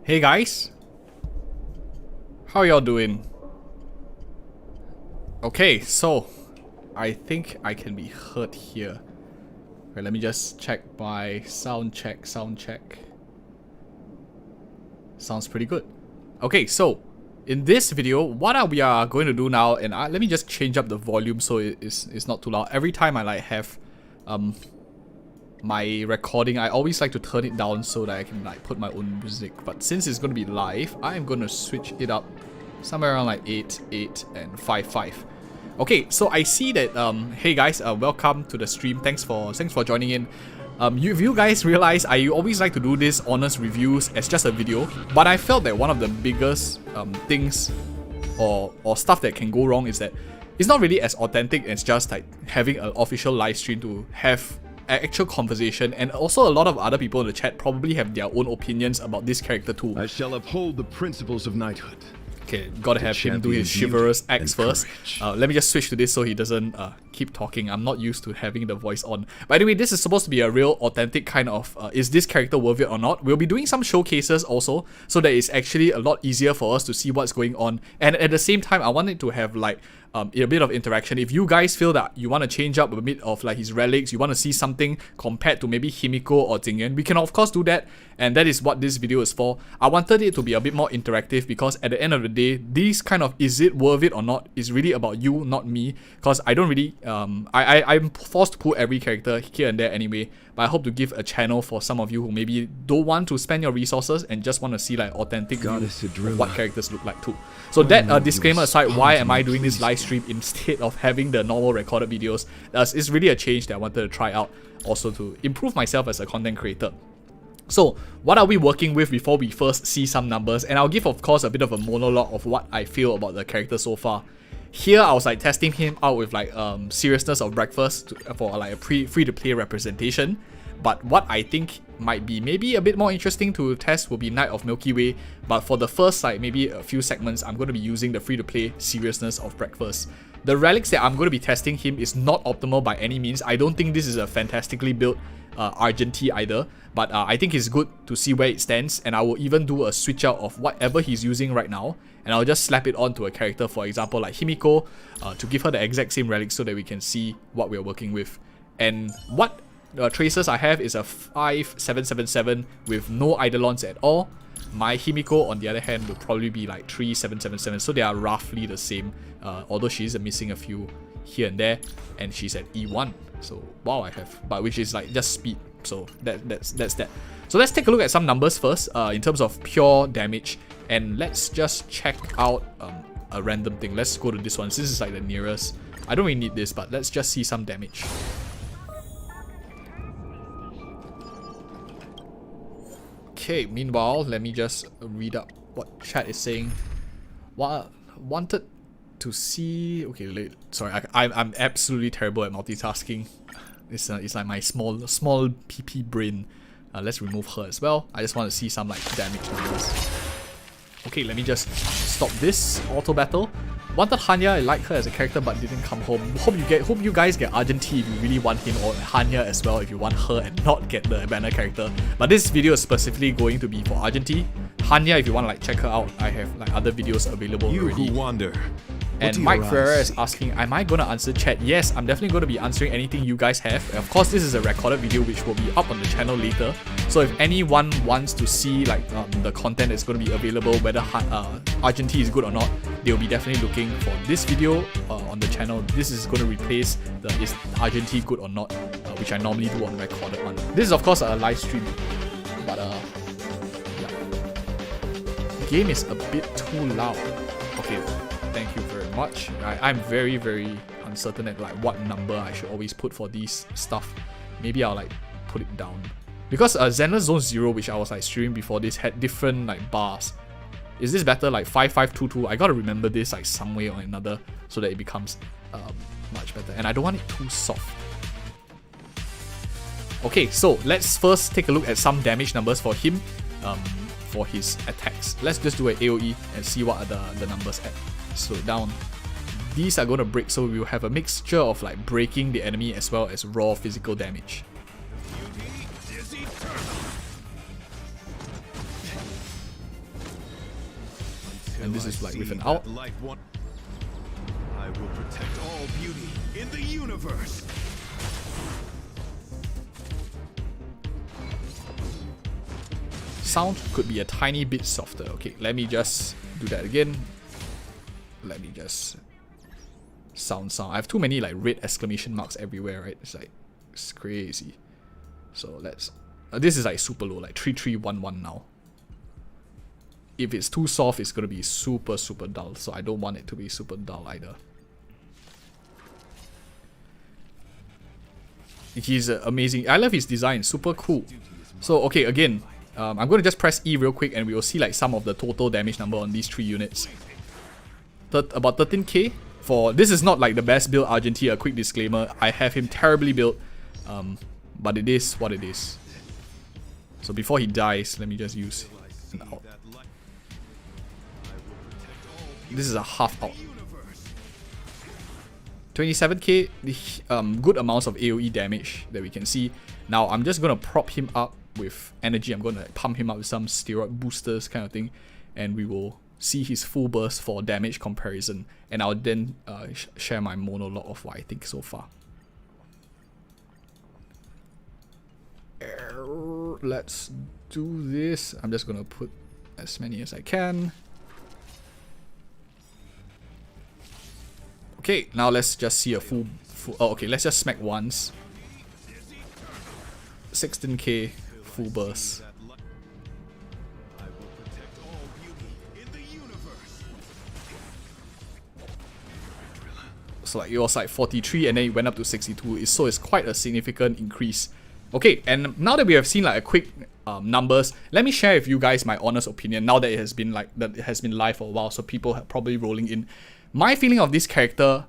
Hey guys, how y'all doing? Okay, so I think I can be heard here. Okay, let me just check my sound check. Sounds pretty good. Okay, so in this video, what we are going to do now, and let me just change up the volume so it's not too loud. Every time I like have my recording, I always like to turn it down so that I can like put my own music. But since it's going to be live, I'm going to switch it up somewhere around like 8, 8, and 5, 5. Okay, so I see that, hey guys, welcome to the stream. Thanks for joining in. If you guys realize, I always like to do this honest reviews as just a video, but I felt that one of the biggest things or stuff that can go wrong is that it's not really as authentic as just like having an official live stream to have an actual conversation, and also a lot of other people in the chat probably have their own opinions about this character too. I shall uphold the principles of knighthood. Okay, gotta have him do his chivalrous acts first. Let me just switch to this so he doesn't keep talking. I'm not used to having the voice on. But anyway, this is supposed to be a real authentic kind of, is this character worth it or not? We'll be doing some showcases also, so that it's actually a lot easier for us to see what's going on. And at the same time, I wanted to have like a bit of interaction. If you guys feel that you want to change up a bit of like his relics, you want to see something compared to maybe Himiko or Jingyuan, we can of course do that, and that is what this video is for. I wanted it to be a bit more interactive because at the end of the day, this kind of is it worth it or not is really about you, not me, because I don't really I'm forced to put every character here and there anyway, but I hope to give a channel for some of you who maybe don't want to spend your resources and just want to see like authentic view of what characters look like too. So that disclaimer aside, why am I doing this live stream instead of having the normal recorded videos? It's really a change that I wanted to try out, also to improve myself as a content creator. So what are we working with before we first see some numbers? And I'll give of course a bit of a monologue of what I feel about the character so far. Here I was like testing him out with like seriousness of breakfast for like a free-to-play representation. But what I think might be maybe a bit more interesting to test will be Night of Milky Way. But for the first like maybe a few segments, I'm going to be using the free-to-play seriousness of breakfast. The relics that I'm going to be testing him is not optimal by any means. I don't think this is a fantastically built Argenti either, but I think it's good to see where it stands, and I will even do a switch out of whatever he's using right now, and I'll just slap it onto a character, for example like Himiko, to give her the exact same relic so that we can see what we're working with. And what traces I have is a 5777 with no Eidolons at all. My Himiko on the other hand will probably be like 3777, so they are roughly the same, although she's missing a few here and there, and she's at E1. So wow, I have, but which is like just speed. So that's that. So let's take a look at some numbers first, in terms of pure damage, and let's just check out a random thing. Let's go to this one. This is like the nearest. I don't really need this, but let's just see some damage. Okay, meanwhile, let me just read up what chat is saying. Wanted to see... Okay, sorry, I'm absolutely terrible at multitasking. It's like my small PP brain. Let's remove her as well. I just want to see some like damage numbers. Okay, let me just stop this auto battle. Wanted Hanya, I like her as a character but didn't come home. Hope you guys get Argenti if you really want him, or Hanya as well if you want her and not get the banner character. But this video is specifically going to be for Argenti. Hanya, if you want to like check her out, I have like other videos available already. You who wander. And Mike Ferrer is asking, am I going to answer chat? Yes, I'm definitely going to be answering anything you guys have. And of course, this is a recorded video which will be up on the channel later. So if anyone wants to see like the content that's going to be available, whether Argenti is good or not, they'll be definitely looking for this video on the channel. This is going to replace the is Argenti good or not, which I normally do on the recorded one. This is of course a live stream, but yeah. The game is a bit too loud. Okay. Thank you very much. I'm very uncertain at like what number I should always put for these stuff. Maybe I'll like put it down, because Zenless Zone 0, which I was like streaming before this, had different like bars. Is this better? Like 5522? I gotta remember this like some way or another so that it becomes much better, and I don't want it too soft. Okay, so let's first take a look at some damage numbers for him, for his attacks. Let's just do an AoE and see what are the numbers at. Slow it down. These are going to break, so we will have a mixture of like breaking the enemy as well as raw physical damage. And this is like with an out. I will protect all beauty in the universe. Sound could be a tiny bit softer. Okay, let me just do that again. Let me just sound. I have too many like red exclamation marks everywhere, right? It's crazy. So let's. This is like super low, like 3311 now. If it's too soft, it's gonna be super dull. So I don't want it to be super dull either. He's amazing. I love his design, super cool. So okay, again, I'm going to just press E real quick and we will see like some of the total damage number on these 3 units. About 13k. For this is not like the best build Argenti, a quick disclaimer. I have him terribly built, but it is what it is. So before he dies, let me just use an out. This is a half out. 27k, good amounts of AoE damage that we can see. Now I'm just going to prop him up with energy. I'm going to pump him up with some steroid boosters kind of thing. And we will see his full burst for damage comparison. And I'll then share my monologue of what I think so far. Let's do this. I'm just going to put as many as I can. Okay, now let's just see a full oh, okay, let's just smack once. 16k full burst. So like it was like 43 and then it went up to 62. So it's quite a significant increase. Okay, and now that we have seen like a quick numbers, let me share with you guys my honest opinion now that it has been live for a while, so people are probably rolling in. My feeling of this character,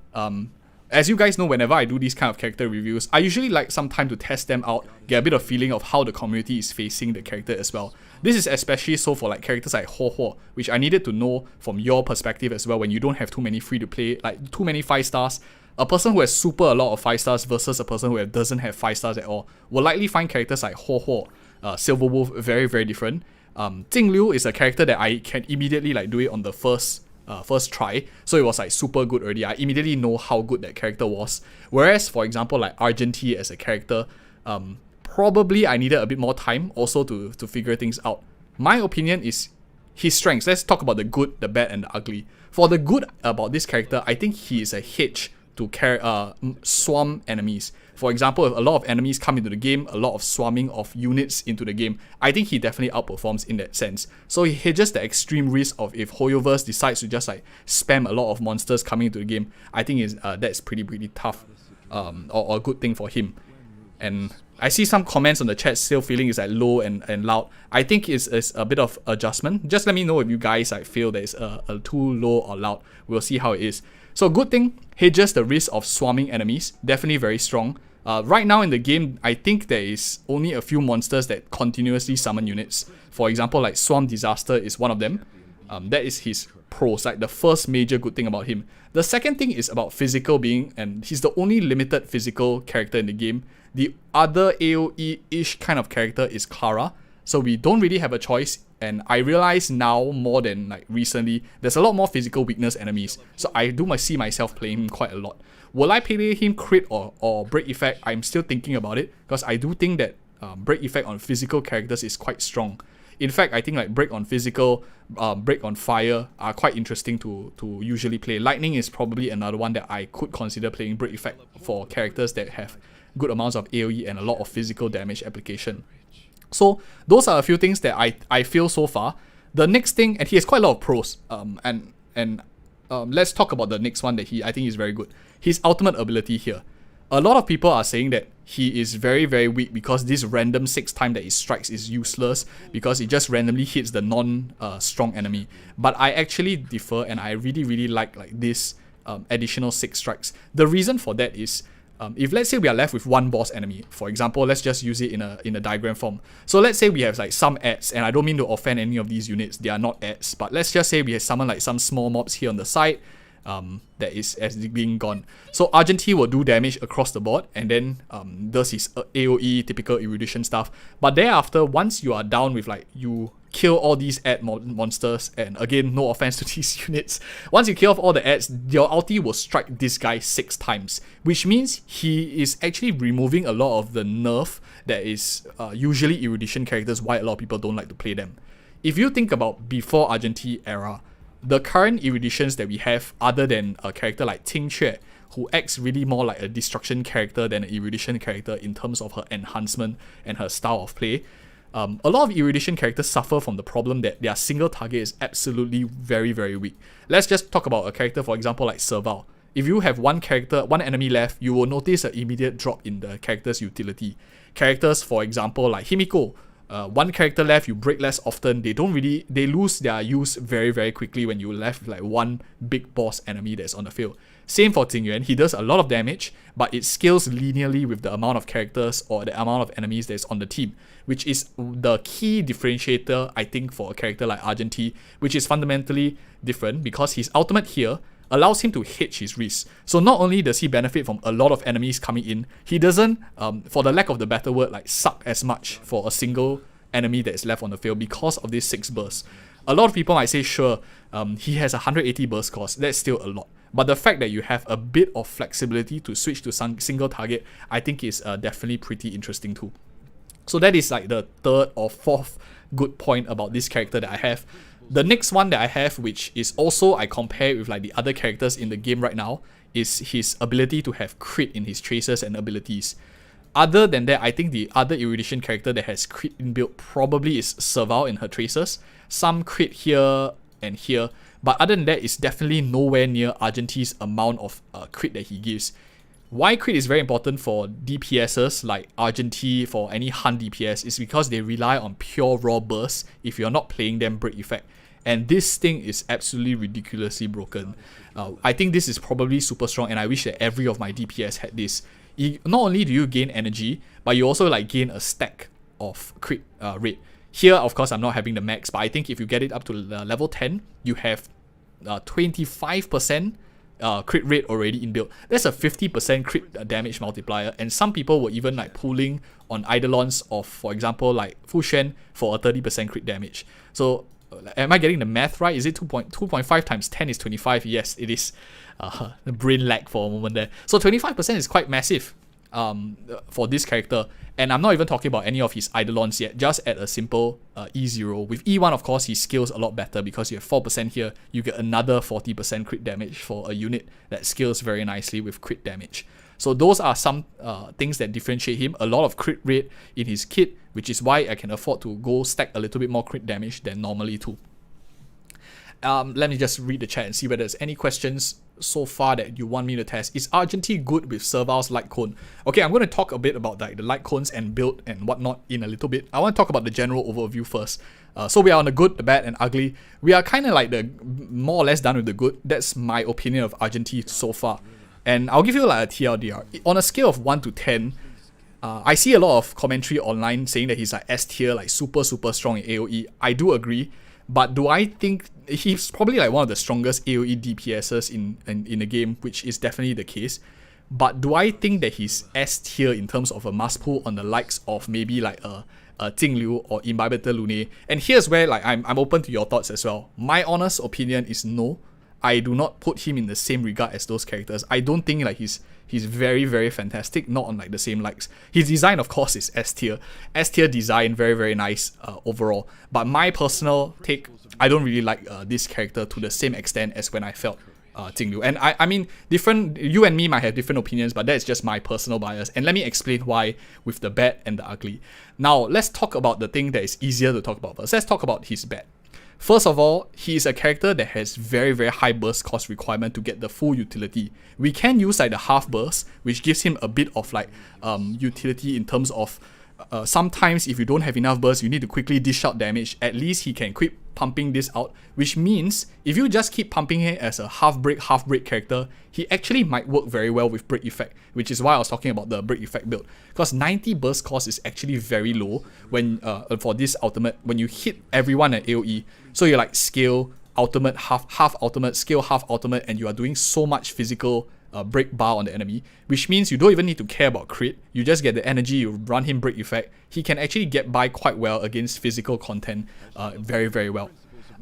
as you guys know, whenever I do these kind of character reviews, I usually like some time to test them out, get a bit of feeling of how the community is facing the character as well. This is especially so for like characters like Ho, which I needed to know from your perspective as well when you don't have too many free to play, like too many 5 stars. A person who has super a lot of 5 stars versus a person who doesn't have 5 stars at all will likely find characters like Ho, Silver Wolf very different. Jing Liu is a character that I can immediately like do it on the first try, so it was like super good already. I immediately know how good that character was. Whereas, for example, like Argenti as a character, probably I needed a bit more time also to figure things out. My opinion is his strengths. Let's talk about the good, the bad, and the ugly. For the good about this character, I think he is a hedge to swarm enemies. For example, if a lot of enemies come into the game, a lot of swarming of units into the game, I think he definitely outperforms in that sense. So he hedges the extreme risk of if Hoyoverse decides to just like spam a lot of monsters coming into the game. I think that's pretty tough, or a good thing for him. And I see some comments on the chat still feeling it's like low and loud. I think it's a bit of adjustment. Just let me know if you guys like feel that it's a too low or loud. We'll see how it is. So good thing, hedges the risk of swarming enemies. Definitely very strong. Right now in the game, I think there is only a few monsters that continuously summon units. For example, like Swarm Disaster is one of them. That is his pros, like the first major good thing about him. The second thing is about physical being, and he's the only limited physical character in the game. The other AoE-ish kind of character is Clara, so we don't really have a choice. And I realize now more than like recently, there's a lot more physical weakness enemies. So I do see myself playing him quite a lot. Will I play him crit or break effect? I'm still thinking about it, because I do think that break effect on physical characters is quite strong. In fact, I think like break on physical, break on fire are quite interesting to usually play. Lightning is probably another one that I could consider playing break effect for characters that have good amounts of AoE and a lot of physical damage application. So those are a few things that I feel so far. The next thing, and he has quite a lot of pros, let's talk about the next one that I think is very good. His ultimate ability here. A lot of people are saying that he is very weak because this random 6 time that he strikes is useless because it just randomly hits the non-strong enemy. But I actually differ, and I really like this additional 6 strikes. The reason for that is, if let's say we are left with one boss enemy, for example, let's just use it in a diagram form. So let's say we have like some ads, and I don't mean to offend any of these units, they are not ads, but let's just say we have summon like some small mobs here on the side, that is as being gone. So Argenti will do damage across the board, and then does his AoE typical erudition stuff. But thereafter, once you are down with like, you kill all these ad monsters, and again, no offense to these units, once you kill off all the ads, your ulti will strike this guy 6 times, which means he is actually removing a lot of the nerf that is usually erudition characters, why a lot of people don't like to play them. If you think about before Argenti era, the current eruditions that we have, other than a character like Ting Xue, who acts really more like a destruction character than an erudition character in terms of her enhancement and her style of play, a lot of erudition characters suffer from the problem that their single target is absolutely very, very weak. Let's just talk about a character, for example, like Serval. If you have one enemy left, you will notice an immediate drop in the character's utility. Characters, for example, like Himiko, one character left, you break less often, they lose their use very, very quickly when you left with like one big boss enemy that's on the field. Same for Tingyuan, he does a lot of damage, but it scales linearly with the amount of characters or the amount of enemies that's on the team, which is the key differentiator, I think, for a character like Argenti, which is fundamentally different because his ultimate here allows him to hedge his risk. So not only does he benefit from a lot of enemies coming in, he doesn't, for the lack of the better word, like suck as much for a single enemy that is left on the field because of this 6 bursts. A lot of people might say, sure, he has 180 burst cost, that's still a lot. But the fact that you have a bit of flexibility to switch to some single target, I think is definitely pretty interesting too. So that is like the 3rd or 4th good point about this character that I have. The next one that I have, which is also I compare with like the other characters in the game right now, is his ability to have crit in his traces and abilities. Other than that, I think the other erudition character that has crit inbuilt probably is Serval in her traces. Some crit here and here, but other than that, it's definitely nowhere near Argenti's amount of crit that he gives. Why crit is very important for DPSs like Argenti, for any Hun DPS, is because they rely on pure raw bursts if you're not playing them break effect. And this thing is absolutely ridiculously broken. I think this is probably super strong, and I wish that every of my DPS had this. Not only do you gain energy, but you also like gain a stack of crit rate. Here, of course, I'm not having the max, but I think if you get it up to level 10, you have 25% crit rate already inbuilt. That's a 50% crit damage multiplier, and some people were even like pulling on Eidolons of, for example, like Fucc for a 30% crit damage. So, am I getting the math right? Is it 2.5 times 10 is 25? Yes, it is. The brain lag for a moment there. So 25% is quite massive for this character. And I'm not even talking about any of his Eidolons yet, just at a simple E0. With E1, of course, he scales a lot better because you have 4% here. You get another 40% crit damage for a unit that scales very nicely with crit damage. So those are some things that differentiate him. A lot of crit rate in his kit, which is why I can afford to go stack a little bit more crit damage than normally too. Let me just read the chat and see whether there's any questions so far that you want me to test. Is Argenti good with Serval's light cone? Okay, I'm going to talk a bit about like the light cones and build and whatnot in a little bit. I want to talk about the general overview first. So we are on the good, the bad, and ugly. We are kind of like the more or less done with the good. That's my opinion of Argenti so far. And I'll give you like a TLDR. On a scale of 1 to 10, I see a lot of commentary online saying that he's like S tier, like super strong in AoE. I do agree. But do I think he's probably like one of the strongest AoE DPSs in the game, which is definitely the case. But do I think that he's S tier in terms of a must pull on the likes of maybe like a Jingliu or Imbibitor Lune? And here's where like I'm open to your thoughts as well. My honest opinion is no. I do not put him in the same regard as those characters. I don't think like he's very fantastic, not on like the same likes. His design, of course, is S tier. S tier design, very nice overall. But my personal take, I don't really like this character to the same extent as when I felt Jingliu. And I mean, you and me might have different opinions, but that's just my personal bias. And let me explain why with the bad and the ugly. Now, let's talk about the thing that is easier to talk about first. Let's talk about his bad. First of all, he is a character that has very high burst cost requirement to get the full utility. We can use like the half burst, which gives him a bit of like utility in terms of sometimes if you don't have enough burst, you need to quickly dish out damage. At least he can keep pumping this out, which means if you just keep pumping him as a half break character, he actually might work very well with break effect, which is why I was talking about the break effect build. Because 90 burst cost is actually very low when for this ultimate, when you hit everyone at AoE. So you're like scale ultimate, half ultimate, scale half ultimate, and you are doing so much physical break bar on the enemy, which means you don't even need to care about crit. You just get the energy, you run him break effect. He can actually get by quite well against physical content very, very well.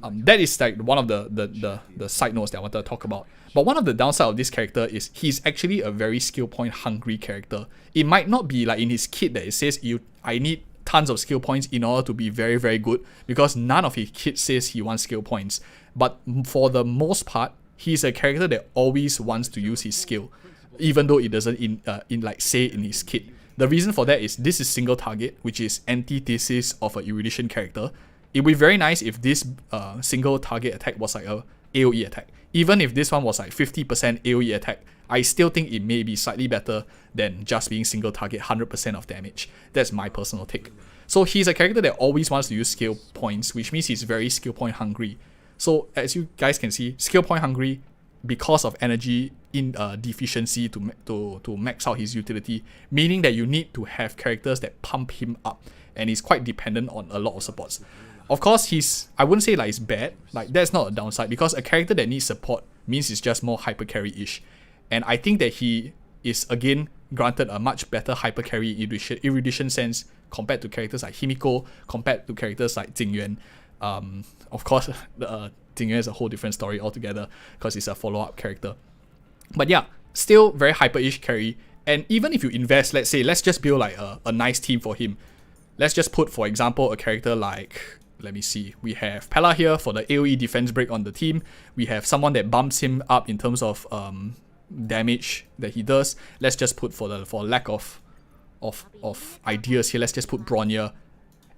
That is like one of the side notes that I wanted to talk about. But one of the downside of this character is he's actually a very skill point hungry character. It might not be like in his kit that it says I need tons of skill points in order to be very, very good, because none of his kit says he wants skill points. But for the most part, he's a character that always wants to use his skill, even though it doesn't in his kit. The reason for that is this is single target, which is antithesis of a erudition character. It would be very nice if this single target attack was like a AoE attack. Even if this one was like 50% AoE attack, I still think it may be slightly better than just being single target 100% of damage. That's my personal take. So he's a character that always wants to use skill points, which means he's very skill point hungry. So as you guys can see, skill point hungry because of energy in deficiency to max out his utility, meaning that you need to have characters that pump him up, and he's quite dependent on a lot of supports. Of course, I wouldn't say like it's bad, like that's not a downside, because a character that needs support means it's just more hyper carry-ish. And I think that he is again granted a much better hyper carry erudition sense compared to characters like Himiko, compared to characters like Jingyuan. Of course, Jingyuan is a whole different story altogether because it's a follow-up character. But yeah, still very hyper-ish carry. And even if you invest, let's just build like a nice team for him. Let's just put, for example, a character like, let me see, we have Pella here for the AoE defense break on the team. We have someone that bumps him up in terms of damage that he does. Let's just put for lack of ideas here, let's just put Bronya,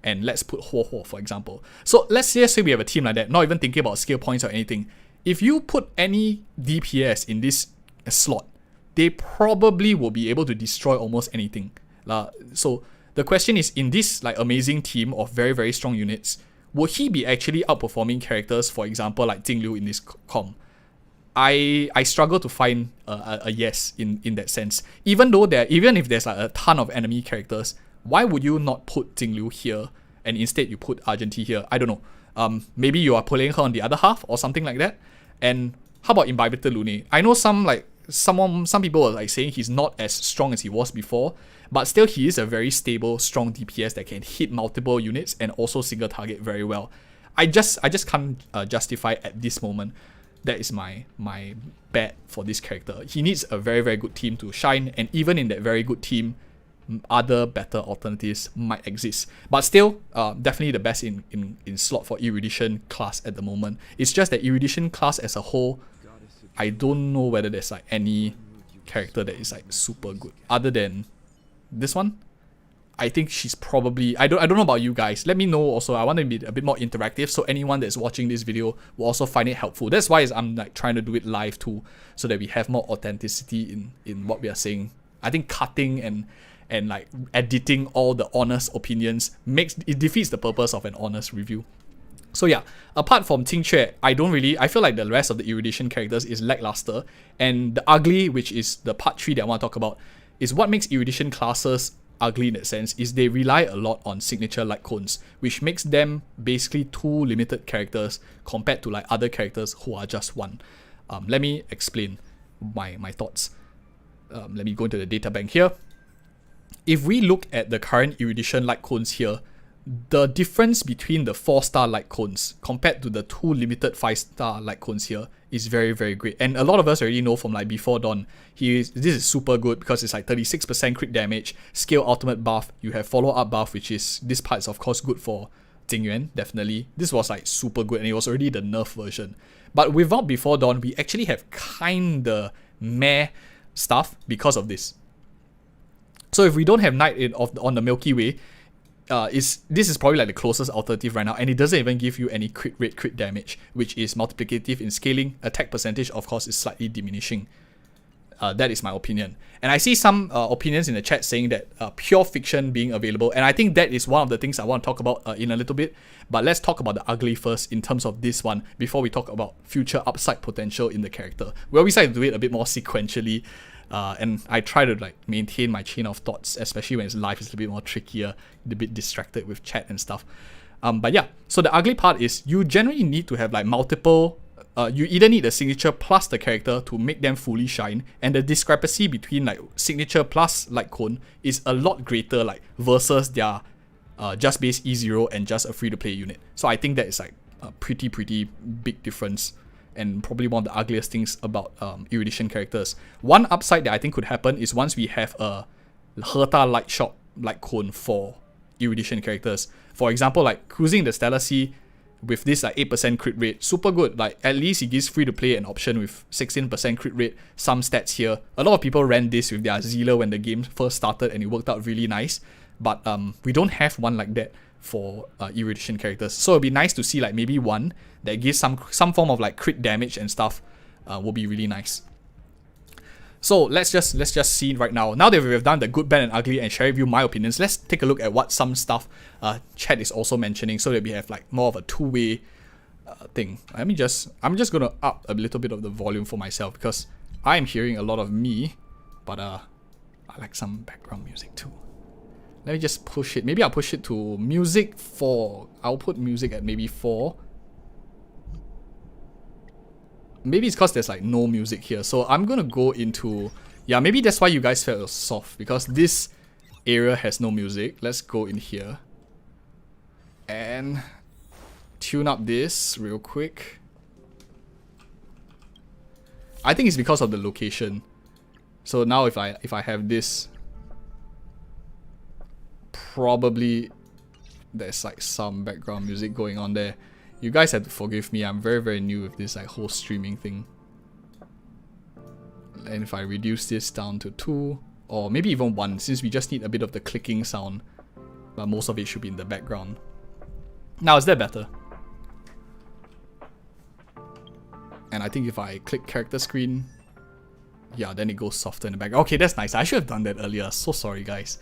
and let's put Ho, for example. So let's just say we have a team like that, not even thinking about skill points or anything. If you put any DPS in this slot, they probably will be able to destroy almost anything. So the question is, in this like amazing team of very, very strong units, would he be actually outperforming characters, for example, like Jingliu in this com? I struggle to find a yes in that sense. Even if there's like a ton of enemy characters, why would you not put Jingliu here and instead you put Argenti here? I don't know. Maybe you are pulling her on the other half or something like that. And how about Imbibitor Lune? I know some people are like saying he's not as strong as he was before, but still he is a very stable, strong DPS that can hit multiple units and also single target very well. I just can't justify at this moment. That is my bet for this character. He needs a very, very good team to shine, and even in that very good team, other better alternatives might exist. But still, definitely the best in slot for erudition class at the moment. It's just that erudition class as a whole, I don't know whether there's like any character that is like super good other than this one. I think she's probably, I don't know about you guys. Let me know also. I want to be a bit more interactive, so anyone that's watching this video will also find it helpful. That's why I'm like trying to do it live too, so that we have more authenticity in what we are saying. I think cutting and like editing all the honest opinions defeats the purpose of an honest review. So yeah, apart from Qingque, I feel like the rest of the erudition characters is lackluster, and the ugly, which is the part 3 that I want to talk about, is what makes erudition classes ugly in that sense, is they rely a lot on signature light cones, which makes them basically 2 limited characters compared to like other characters who are just 1. Let me explain my thoughts. Let me go into the data bank here. If we look at the current erudition light cones here, the difference between the 4-star light cones compared to the 2 limited 5-star light cones here is very, very great. And a lot of us already know from like Before Dawn, this is super good because it's like 36% crit damage, scale ultimate buff, you have follow-up buff, which is, this part is of course good for Jingyuan, definitely. This was like super good and it was already the nerf version. But without Before Dawn, we actually have kinda meh stuff because of this. So if we don't have Night on the Milky Way, this is probably like the closest alternative right now, and it doesn't even give you any crit rate, crit damage, which is multiplicative in scaling. Attack percentage, of course, is slightly diminishing. That is my opinion. And I see some opinions in the chat saying that pure fiction being available, and I think that is one of the things I want to talk about in a little bit. But let's talk about the ugly first in terms of this one before we talk about future upside potential in the character. We always like to do it a bit more sequentially. And I try to like maintain my chain of thoughts, especially when it's live. It's a bit more trickier, a bit distracted with chat and stuff. But yeah, so the ugly part is you generally need to have like multiple you either need the signature plus the character to make them fully shine, and the discrepancy between like signature plus light cone is a lot greater like versus their just base E0 and just a free to play unit. So I think that is like a pretty big difference, and probably one of the ugliest things about erudition characters. One upside that I think could happen is once we have a Herta light shot light cone for erudition characters. For example, like cruising the Stellar Sea with this like 8% crit rate, super good. Like at least it gives free to play an option with 16% crit rate, some stats here. A lot of people ran this with their Zealer when the game first started and it worked out really nice. But we don't have one like that for erudition characters. So it'd be nice to see like maybe one that gives some form of like crit damage and stuff will be really nice. So let's just see right now. Now that we've done the good, bad, and ugly and share with you my opinions, let's take a look at what some stuff chat is also mentioning, so that we have like more of a two-way thing. I'm just gonna up a little bit of the volume for myself because I'm hearing a lot of me, but I like some background music too. Let me just push it. Maybe I'll push it to music 4. I'll put music at maybe 4. Maybe it's because there's like no music here. So I'm gonna go into... Yeah, maybe that's why you guys felt it was soft, because this area has no music. Let's go in here and tune up this real quick. I think it's because of the location. So now if I have this, probably there's like some background music going on there. You guys have to forgive me, I'm very new with this like whole streaming thing. And if I reduce this down to 2, or maybe even 1, since we just need a bit of the clicking sound, but most of it should be in the background. Now, is that better? And I think if I click character screen, yeah, then it goes softer in the back. Okay, that's nice. I should have done that earlier. So sorry, guys.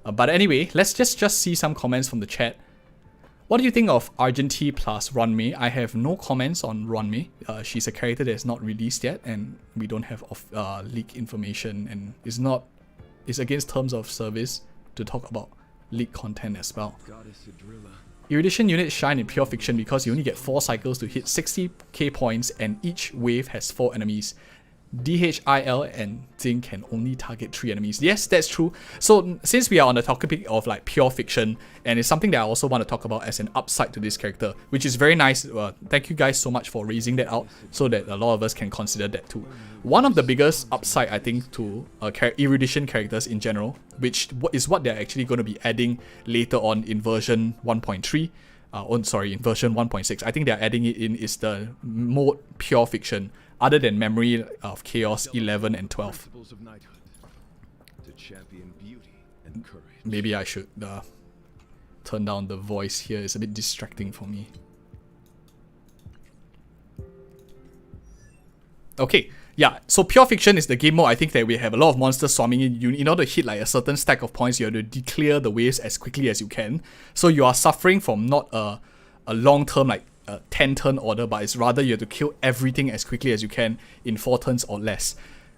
But anyway, let's just see some comments from the chat. What do you think of Argenti plus Runmei? I have no comments on Runmei. She's a character that's not released yet, and we don't have leak information, and it's against terms of service to talk about leak content as well. Erudition units shine in pure fiction because you only get 4 cycles to hit 60k points, and each wave has 4 enemies. DHIL and Zing can only target 3 enemies. Yes, that's true. So since we are on the topic of like pure fiction, and it's something that I also want to talk about as an upside to this character, which is very nice. Thank you guys so much for raising that out so that a lot of us can consider that too. One of the biggest upside, I think, to erudition characters in general, which is what they're actually going to be adding later on in version 1.3. In version 1.6. I think they're adding it in is the mode pure fiction, other than Memory of Chaos 11 and 12. Maybe I should turn down the voice here. It's a bit distracting for me. Okay, yeah, so pure fiction is the game mode I think that we have a lot of monsters swarming in. In order to hit like a certain stack of points, you have to declare the waves as quickly as you can. So you are suffering from not a long-term like 10-turn order, but it's rather you have to kill everything as quickly as you can in 4 turns or less.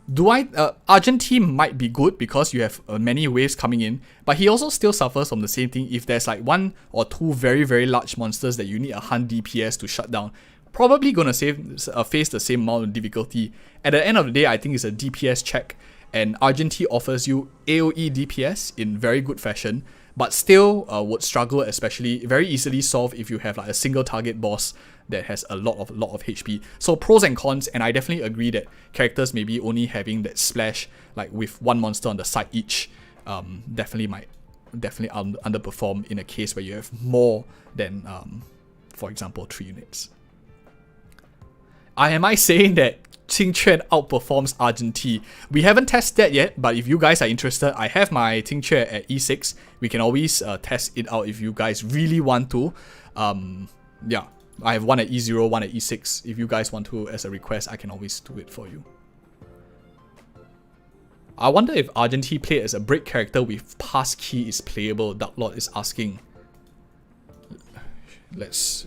Argenti might be good because you have many waves coming in, but he also still suffers from the same thing. If there's like 1 or 2 very large monsters that you need a 100 DPS to shut down, probably gonna face the same amount of difficulty. At the end of the day, I think it's a DPS check, and Argenti offers you AoE DPS in very good fashion, but still would struggle, especially very easily solve if you have like a single target boss that has a lot of HP. So pros and cons, and I definitely agree that characters maybe only having that splash like with 1 monster on the side each definitely underperform in a case where you have more than for example 3 units. Am I saying that Qingquan outperforms Argenti? We haven't tested that yet, but if you guys are interested, I have my Qingquan at E6. We can always test it out if you guys really want to. Yeah, I have one at E0, one at E6. If you guys want to, as a request, I can always do it for you. I wonder if Argenti played as a break character with pass key is playable, Dark Lord is asking.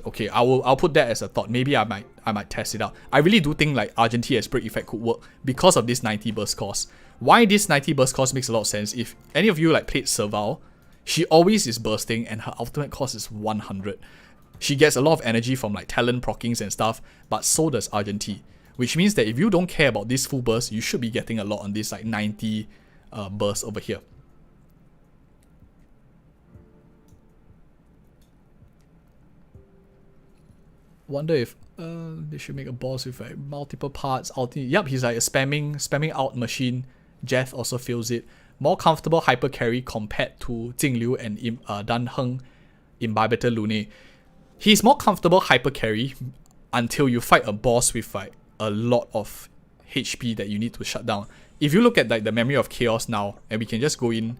Okay, I'll put that as a thought. Maybe I might test it out. I really do think like Argenti as break effect could work because of this 90 burst cost. Why this 90 burst cost makes a lot of sense. If any of you like played Serval, she always is bursting and her ultimate cost is 100. She gets a lot of energy from like talent prockings and stuff, but so does Argenti. Which means that if you don't care about this full burst, you should be getting a lot on this like 90 burst over here. Wonder if they should make a boss with like multiple parts. Yep, he's like a spamming out machine. Jett also feels it. More comfortable hyper carry compared to Jingliu and Dan Heng Imbibitor Lune. He's more comfortable hyper carry until you fight a boss with like a lot of HP that you need to shut down. If you look at like the Memory of Chaos now, and we can just go in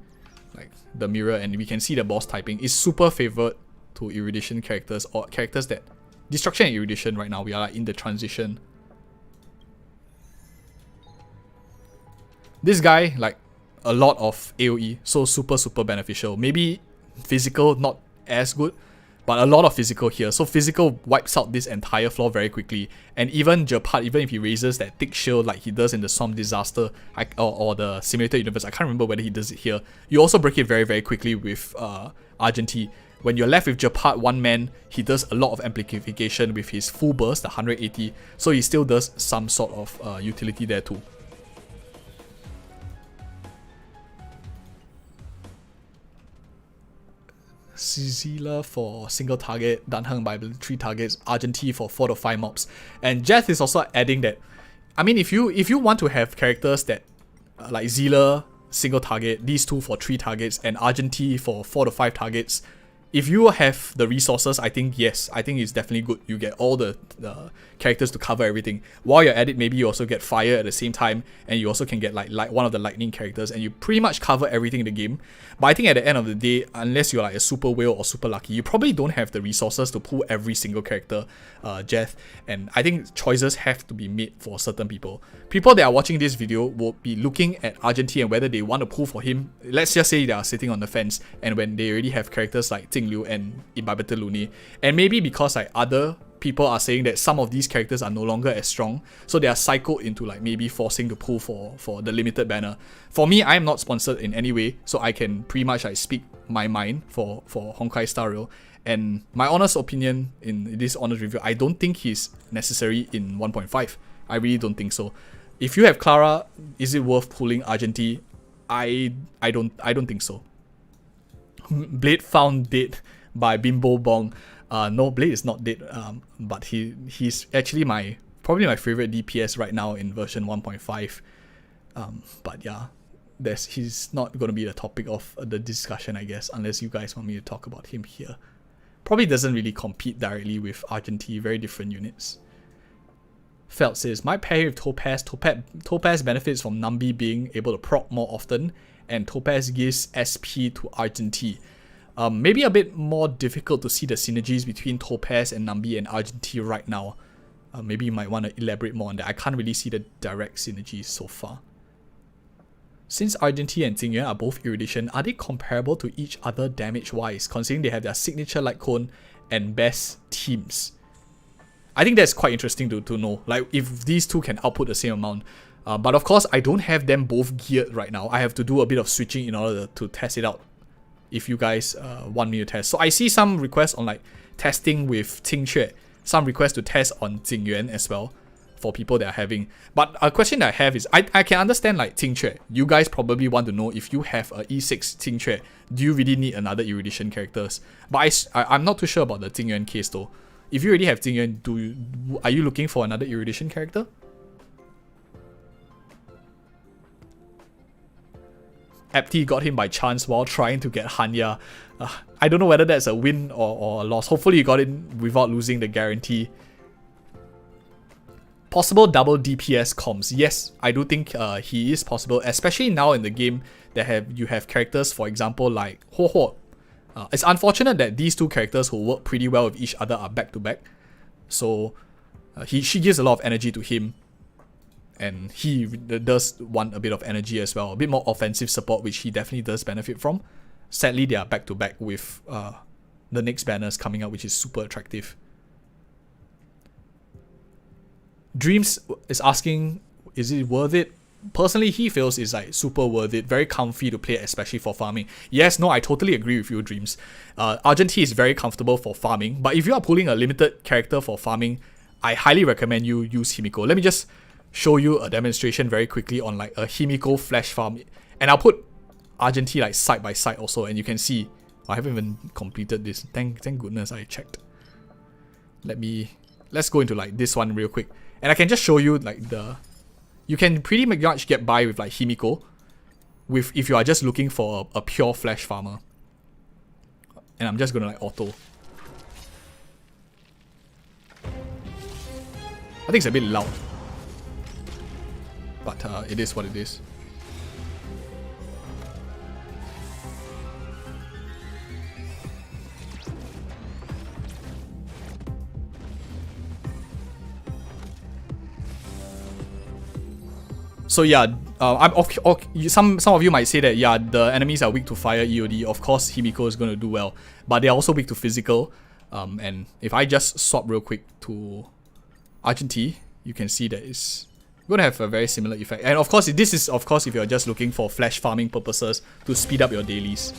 like the mirror and we can see the boss typing, is super favored to Erudition characters or characters that Destruction and Erudition right now. We are like in the transition. This guy, like a lot of AoE, so super beneficial. Maybe physical not as good, but a lot of physical here. So physical wipes out this entire floor very quickly. And even Jepat, even if he raises that thick shield like he does in the Storm Disaster or the Simulator Universe, I can't remember whether he does it here. You also break it very quickly with Argenti. When you're left with Jepat one man, he does a lot of amplification with his full burst, the 180. So he still does some sort of utility there too. Zila for single target, Danheng by 3 targets, Argenti for 4 to 5 mobs. And Jett is also adding that, I mean, if you want to have characters that like Zila single target, these two for 3 targets, and Argenti for 4 to 5 targets, if you have the resources, I think yes, I think it's definitely good. You get all the characters to cover everything. While you're at it, maybe you also get fire at the same time, and you also can get like one of the lightning characters, and you pretty much cover everything in the game. But I think at the end of the day, unless you're like a super whale or super lucky, you probably don't have the resources to pull every single character, Jett. And I think choices have to be made for certain people. People that are watching this video will be looking at Argenti and whether they want to pull for him. Let's just say they are sitting on the fence, and when they already have characters like Jingliu and Imbibitor Lune, and maybe because like other people are saying that some of these characters are no longer as strong, so they are cycled into like maybe forcing to pull for the limited banner. For me, I am not sponsored in any way, so I can pretty much like speak my mind for Honkai Star Rail. And my honest opinion in this honest review, I don't think he's necessary in 1.5. I really don't think so. If you have Clara, is it worth pulling Argenti? I don't think so. Blade found dead by Bimbo Bong. No, Blade is not dead, but he's actually probably my favorite DPS right now in version 1.5. But yeah, he's not going to be the topic of the discussion, I guess, unless you guys want me to talk about him here. Probably doesn't really compete directly with Argenti, very different units. Felt says, my pair with Topaz. Topaz benefits from Nambi being able to proc more often, and Topaz gives SP to Argenti. Maybe a bit more difficult to see the synergies between Topaz and Nambi and Argenti right now. Maybe you might want to elaborate more on that. I can't really see the direct synergies so far. Since Argenti and Jingyuan are both Erudition, are they comparable to each other damage-wise, considering they have their signature light cone and best teams? I think that's quite interesting to know, like if these two can output the same amount. But of course, I don't have them both geared right now. I have to do a bit of switching in order to test it out, if you guys want me to test. So I see some requests on like testing with Qingque, some requests to test on Jingyuan as well, for people that are having. But a question that I have is, I can understand like Qingque. You guys probably want to know if you have a E6 Qingque, do you really need another Erudition characters? But I'm not too sure about the Jingyuan case though. If you already have Jingyuan, are you looking for another Erudition character? Apti got him by chance while trying to get Hanya. I don't know whether that's a win or a loss. Hopefully you got it without losing the guarantee. Possible double DPS comms. Yes, I do think he is possible, especially now in the game that you have characters, for example, like Ho Ho. It's unfortunate that these two characters who work pretty well with each other are back to back. So she gives a lot of energy to him, and he does want a bit of energy as well, a bit more offensive support, which he definitely does benefit from. Sadly, they are back to back with the next banners coming out, which is super attractive. Dreams is asking, is it worth it? personally, he feels is like super worth it, very comfy to play, especially for farming. Yes, no, I totally agree with you, Dreams. Argenti is very comfortable for farming, but if you are pulling a limited character for farming, I highly recommend you use Himiko. Let me just show you a demonstration very quickly on like a Himiko flash farm, and I'll put Argenti like side by side also, and you can see I haven't even completed this. Thank goodness I checked. Let's go into like this one real quick, and I can just show you like you can pretty much get by with like Himiko if you are just looking for a pure flash farmer. And I'm just gonna like auto. I think it's a bit loud, but it is what it is. So yeah, some of you might say that yeah, the enemies are weak to fire EOD. Of course, Himiko is going to do well, but they are also weak to physical. And if I just swap real quick to Argenti, you can see that it's going to have a very similar effect. And of course, this is if you're just looking for flash farming purposes to speed up your dailies.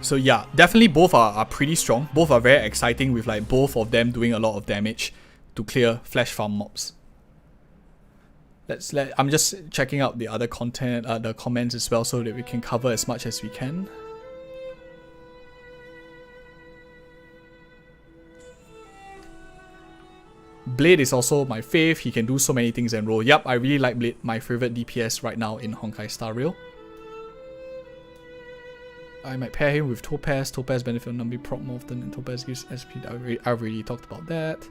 So yeah, definitely both are pretty strong. Both are very exciting with like both of them doing a lot of damage to clear flash farm mobs. I'm just checking out the other content, the comments as well, so that we can cover as much as we can. Blade is also my fave. He can do so many things and roll. Yup, I really like Blade. My favorite DPS right now in Honkai Star Rail. I might pair him with Topaz. Topaz benefit on Numbi proc more often, and Topaz gives SP. I've already talked about that.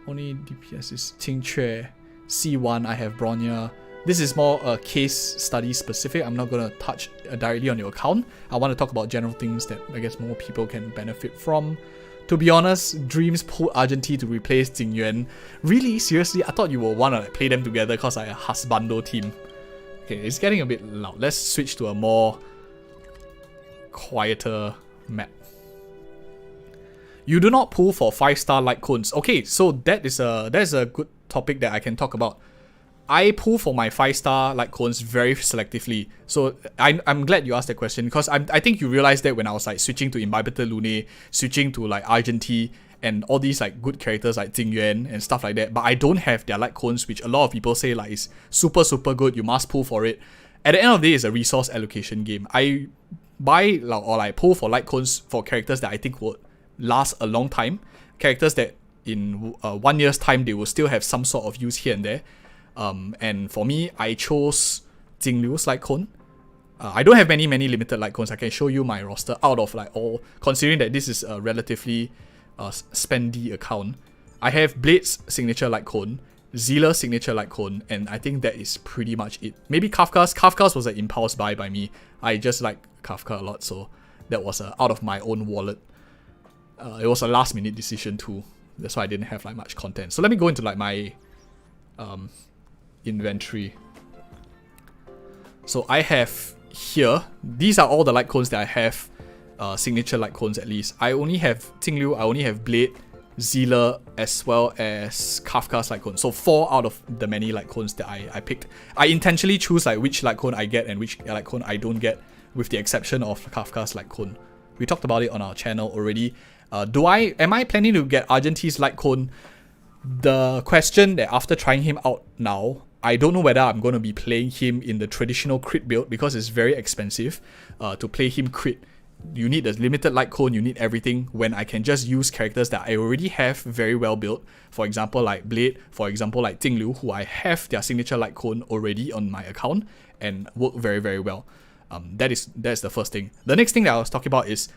Only DPS is Qingque. C1, I have Bronya. This is more case study specific. I'm not going to touch directly on your account. I want to talk about general things that I guess more people can benefit from. To be honest, Dreams pulled Argenti to replace Jingyuan. Really? Seriously? I thought you would want to like, play them together because I a husbando team. Okay, it's getting a bit loud. Let's switch to a more quieter map. You do not pull for 5-star light cones. Okay, so that's a good topic that I can talk about. I pull for my 5-star light cones very selectively. So I'm glad you asked that question, because I think you realized that when I was like switching to Imbibitor Lune, switching to like Argenti and all these like good characters like Jingyuan and stuff like that, but I don't have their light cones, which a lot of people say like is super good, you must pull for it. At the end of the day, it's a resource allocation game. I buy or like pull for light cones for characters that I think would last a long time, characters that in 1 year's time they will still have some sort of use here and there. And for me, I chose Jingliu's light cone. I don't have many limited light cones. I can show you my roster out of like all, considering that this is a relatively spendy account. I have Blade's signature light cone, Zila's signature light cone, and I think that is pretty much it. Maybe Kafka's was an impulse buy by me. I just like Kafka a lot, so that was out of my own wallet. It was a last minute decision too. That's why I didn't have like much content. So let me go into like my inventory. So I have here, these are all the light cones that I have, signature light cones at least. I only have Jingliu, I only have Blade, Zila, as well as Kafka's light cone. So 4 out of the many light cones that I picked. I intentionally choose like which light cone I get and which light cone I don't get, with the exception of Kafka's light cone. We talked about it on our channel already. Am I planning to get Argenti's light cone? The question that after trying him out now, I don't know whether I'm going to be playing him in the traditional crit build, because it's very expensive to play him crit. You need a limited light cone, you need everything, when I can just use characters that I already have very well built. For example, like Blade, for example, like Jingliu, who I have their signature light cone already on my account and work very well. That's the first thing. The next thing that I was talking about is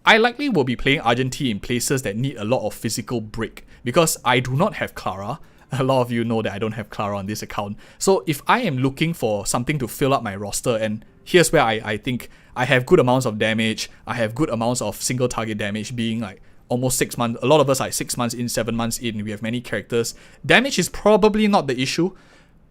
I likely will be playing Argenti in places that need a lot of physical break, because I do not have Clara. a lot of you know that I don't have Clara on this account. So if I am looking for something to fill up my roster, and here's where I think I have good amounts of damage, I have good amounts of single target damage, being like almost 6 months, a lot of us are like 6 months in, 7 months in, we have many characters. Damage is probably not the issue.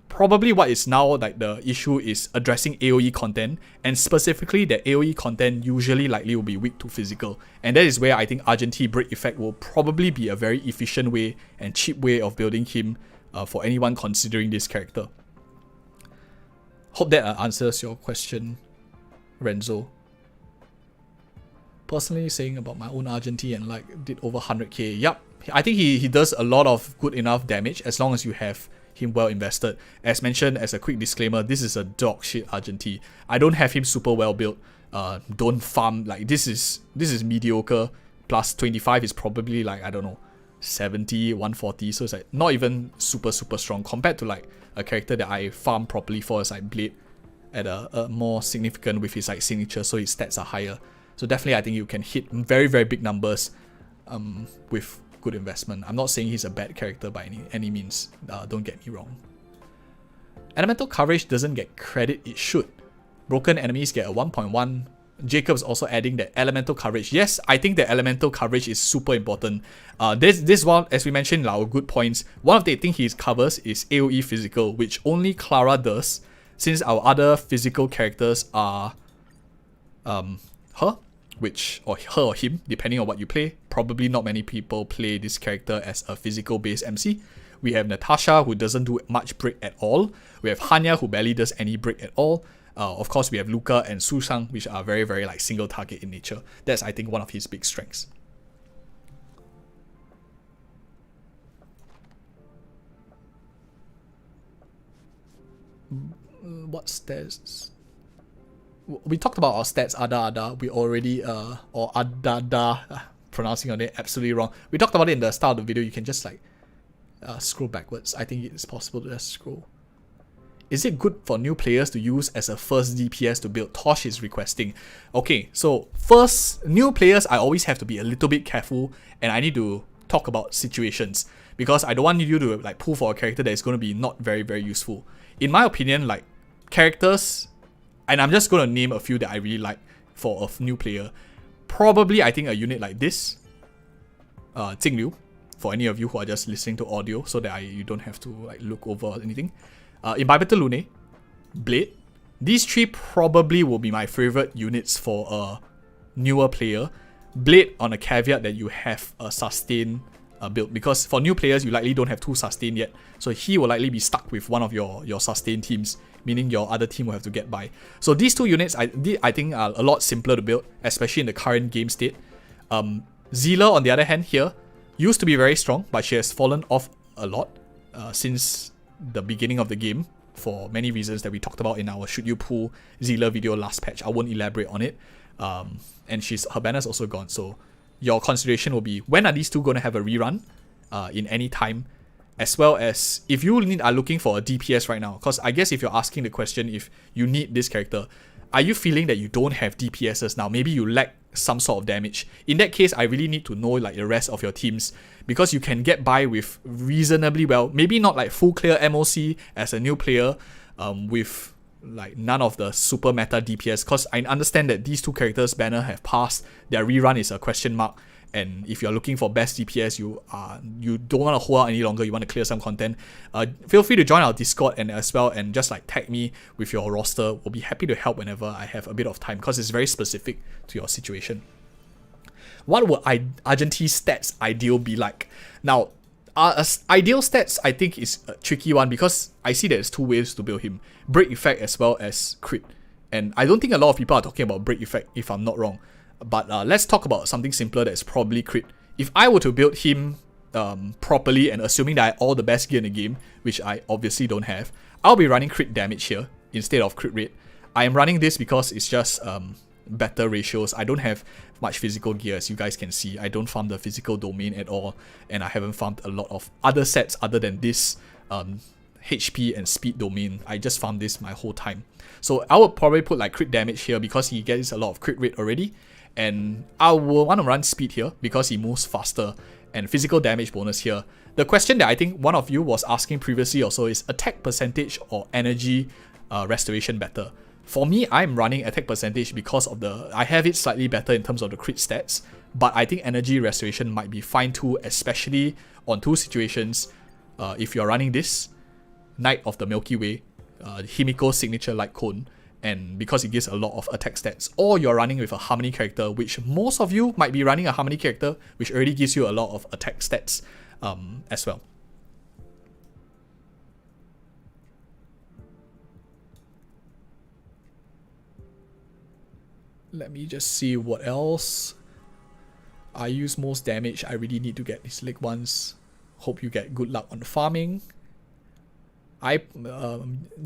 Probably what is now like the issue is addressing AoE content, and specifically that AoE content usually likely will be weak to physical, and that is where I think Argenti Break Effect will probably be a very efficient way and cheap way of building him for anyone considering this character. Hope that answers your question, Renzo. Personally saying about my own Argenti and like did over 100k. Yup, I think he does a lot of good enough damage as long as you have him well invested. As mentioned, as a quick disclaimer, this is a dog shit Argenti. I don't have him super well built. Don't farm, like this is mediocre. Plus 25 is probably like, I don't know, 70, 140. So it's like not even super strong compared to like a character that I farm properly for as like Blade at a more significant with his like signature, so his stats are higher. So definitely I think you can hit very big numbers with good investment. I'm not saying he's a bad character by any means, don't get me wrong. Elemental coverage doesn't get credit it should. Broken enemies get a 1.1. Jacob's also adding that elemental coverage. Yes, I think that elemental coverage is super important. This one, as we mentioned in our good points, one of the things he covers is AoE physical, which only Clara does, since our other physical characters are her, or her or him, depending on what you play. Probably not many people play this character as a physical based MC. We have Natasha, who doesn't do much break at all. We have Hanya, who barely does any break at all. Of course, we have Luca and Susang, which are very like single target in nature. That's, I think, one of his big strengths. What stats? We talked about our stats, Ada. We already, or Adada, pronouncing your name absolutely wrong. We talked about it in the start of the video. You can just like scroll backwards. I think it's possible to just scroll. Is it good for new players to use as a first DPS to build? Tosh is requesting. Okay, so first, new players, I always have to be a little bit careful, and I need to talk about situations, because I don't want you to like pull for a character that is going to be not very useful. In my opinion, like characters, and I'm just going to name a few that I really like for a new player. Probably, I think a unit like this, Jingliu, for any of you who are just listening to audio, so that you don't have to like look over anything. Imbibitor Lune, Blade. These three probably will be my favorite units for a newer player. Blade on a caveat that you have a sustain build, because for new players you likely don't have 2 sustain yet, so he will likely be stuck with one of your sustain teams, meaning your other team will have to get by. So these 2 units I think are a lot simpler to build, especially in the current game state. Zila, on the other hand, here used to be very strong, but she has fallen off a lot since the beginning of the game, for many reasons that we talked about in our Should You Pull Zila video last patch. I won't elaborate on it. And her banner's also gone, so your consideration will be, when are these 2 going to have a rerun in any time, as well as if you are looking for a DPS right now, because I guess if you're asking the question if you need this character, are you feeling that you don't have DPSs now? Maybe you lack some sort of damage. In that case, I really need to know like the rest of your teams, because you can get by with reasonably well, maybe not like full clear MOC as a new player, with like none of the super meta DPS, because I understand that these 2 characters banner have passed, their rerun is a question mark, and if you're looking for best DPS, you don't want to hold out any longer, you want to clear some content, feel free to join our Discord and as well, and just like tag me with your roster. We'll be happy to help whenever I have a bit of time, because it's very specific to your situation. What would Argenti's stats ideal be like? Now, ideal stats I think is a tricky one, because I see there's 2 ways to build him: break effect as well as crit. And I don't think a lot of people are talking about break effect, if I'm not wrong. But let's talk about something simpler that's probably crit. If I were to build him properly, and assuming that I have all the best gear in the game, which I obviously don't have, I'll be running crit damage here instead of crit rate. I am running this because it's just better ratios. I don't have much physical gear, as you guys can see. I don't farm the physical domain at all, and I haven't farmed a lot of other sets other than this HP and speed domain. I just farmed this my whole time. So I would probably put like crit damage here because he gets a lot of crit rate already, and I will want to run speed here because he moves faster, and physical damage bonus here. The question that I think one of you was asking previously also is attack percentage or energy restoration better. For me, I'm running attack percentage because of I have it slightly better in terms of the crit stats, but I think energy restoration might be fine too, especially on two situations. If you're running this Knight of the Milky Way, Himiko's signature light cone, and because it gives a lot of attack stats, or you're running with a harmony character, which most of you might be running a harmony character, which already gives you a lot of attack stats as well. Let me just see what else. I use most damage. I really need to get these leg ones. Hope you get good luck on the farming.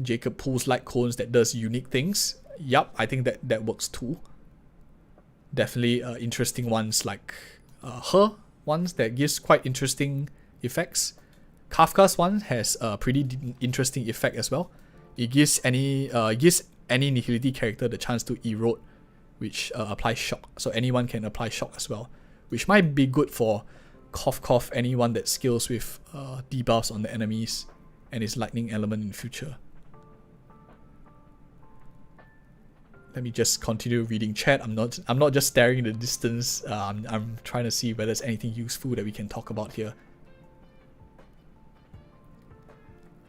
Jacob pulls light cones that does unique things. Yup, I think that works too. Definitely interesting ones like her ones that gives quite interesting effects. Kafka's one has a pretty interesting effect as well. It gives any Nihility character the chance to erode, which applies shock. So anyone can apply shock as well, which might be good for anyone that skills with debuffs on the enemies and his lightning element in the future. Let me just continue reading chat. I'm not just staring in the distance. I'm trying to see whether there's anything useful that we can talk about here.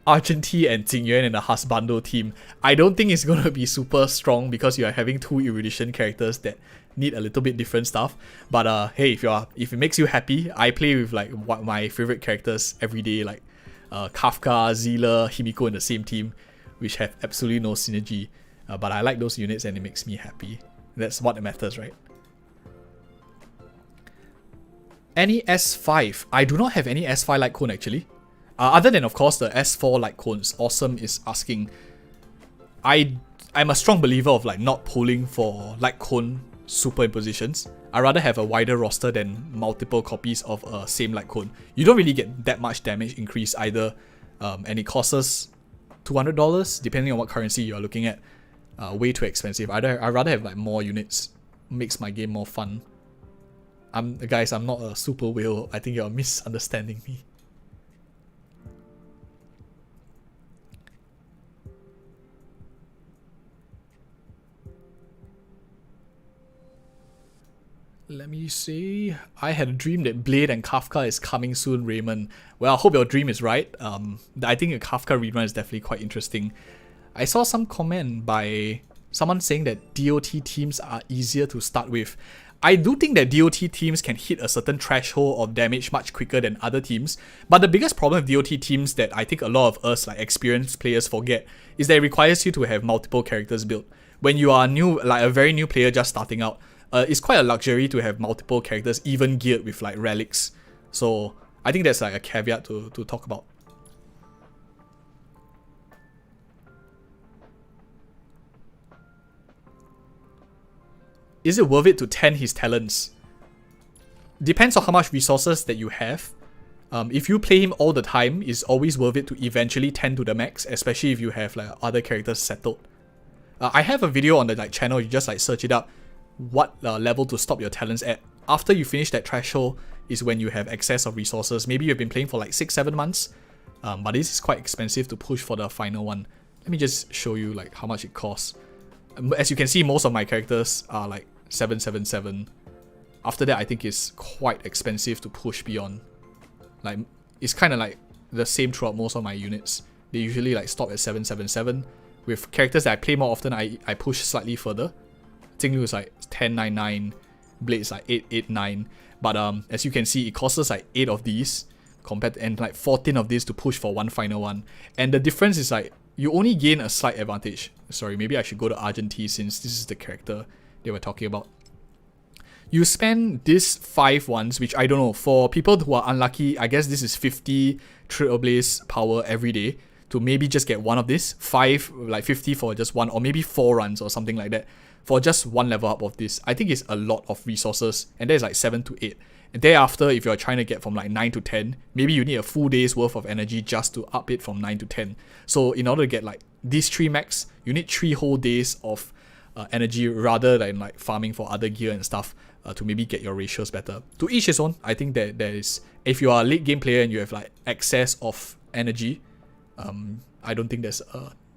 Argenti and Jingyuan in the husbando team. I don't think it's going to be super strong because you are having two erudition characters that need a little bit different stuff. But hey, if it makes you happy, I play with like what my favorite characters every day, like Kafka, Zila, Himiko in the same team, which have absolutely no synergy. But I like those units and it makes me happy. That's what matters, right? Any S5? I do not have any S5 light cone actually. Other than, of course, the S4 light cones. Awesome is asking. I'm a strong believer of like not pulling for light cone superimpositions. I rather have a wider roster than multiple copies of a same light cone. You don't really get that much damage increase either, and it costs us $200 depending on what currency you're looking at. Way too expensive. I'd rather have like more units. Makes my game more fun. Guys, I'm not a super whale. I think you're misunderstanding me. Let me see. I had a dream that Blade and Kafka is coming soon, Raymond. Well, I hope your dream is right. I think a Kafka rerun is definitely quite interesting. I saw some comment by someone saying that DOT teams are easier to start with. I do think that DOT teams can hit a certain threshold of damage much quicker than other teams, but the biggest problem with DOT teams that I think a lot of us like experienced players forget is that it requires you to have multiple characters built. When you are new, like a very new player just starting out, it's quite a luxury to have multiple characters even geared with like relics. So I think that's like a caveat to talk about. Is it worth it to 10 his talents? Depends on how much resources that you have. If you play him all the time, it's always worth it to eventually 10 to the max, especially if you have like other characters settled. I have a video on the like channel, you just like search it up, what level to stop your talents at. After you finish that threshold is when you have excess of resources. Maybe you've been playing for like 6-7 months, but this is quite expensive to push for the final one. Let me just show you like how much it costs. As you can see, most of my characters are like 777. After that, I think it's quite expensive to push beyond. Like, it's kind of like the same throughout most of my units. They usually like stop at 777. With characters that I play more often, I push slightly further. Jinglu is like 1099, Blade is like 889. But as you can see, it costs us like 8 of these compared to, and like 14 of these to push for one final one. And the difference is like you only gain a slight advantage. Sorry, maybe I should go to Argenti since this is the character they were talking about. You spend these 5 ones, which I don't know, for people who are unlucky, I guess this is 50 Trailblaze power every day to maybe just get one of this. 5, like 50 for just one, or maybe 4 runs or something like that for just one level up of this. I think it's a lot of resources, and there's like 7 to 8. And thereafter, if you're trying to get from like 9 to 10, maybe you need a full day's worth of energy just to up it from 9 to 10. So in order to get like these 3 max, you need 3 whole days of energy rather than like farming for other gear and stuff to maybe get your ratios better. To each his own. I think that there is if you are a late game player and you have like excess of energy, I don't think there's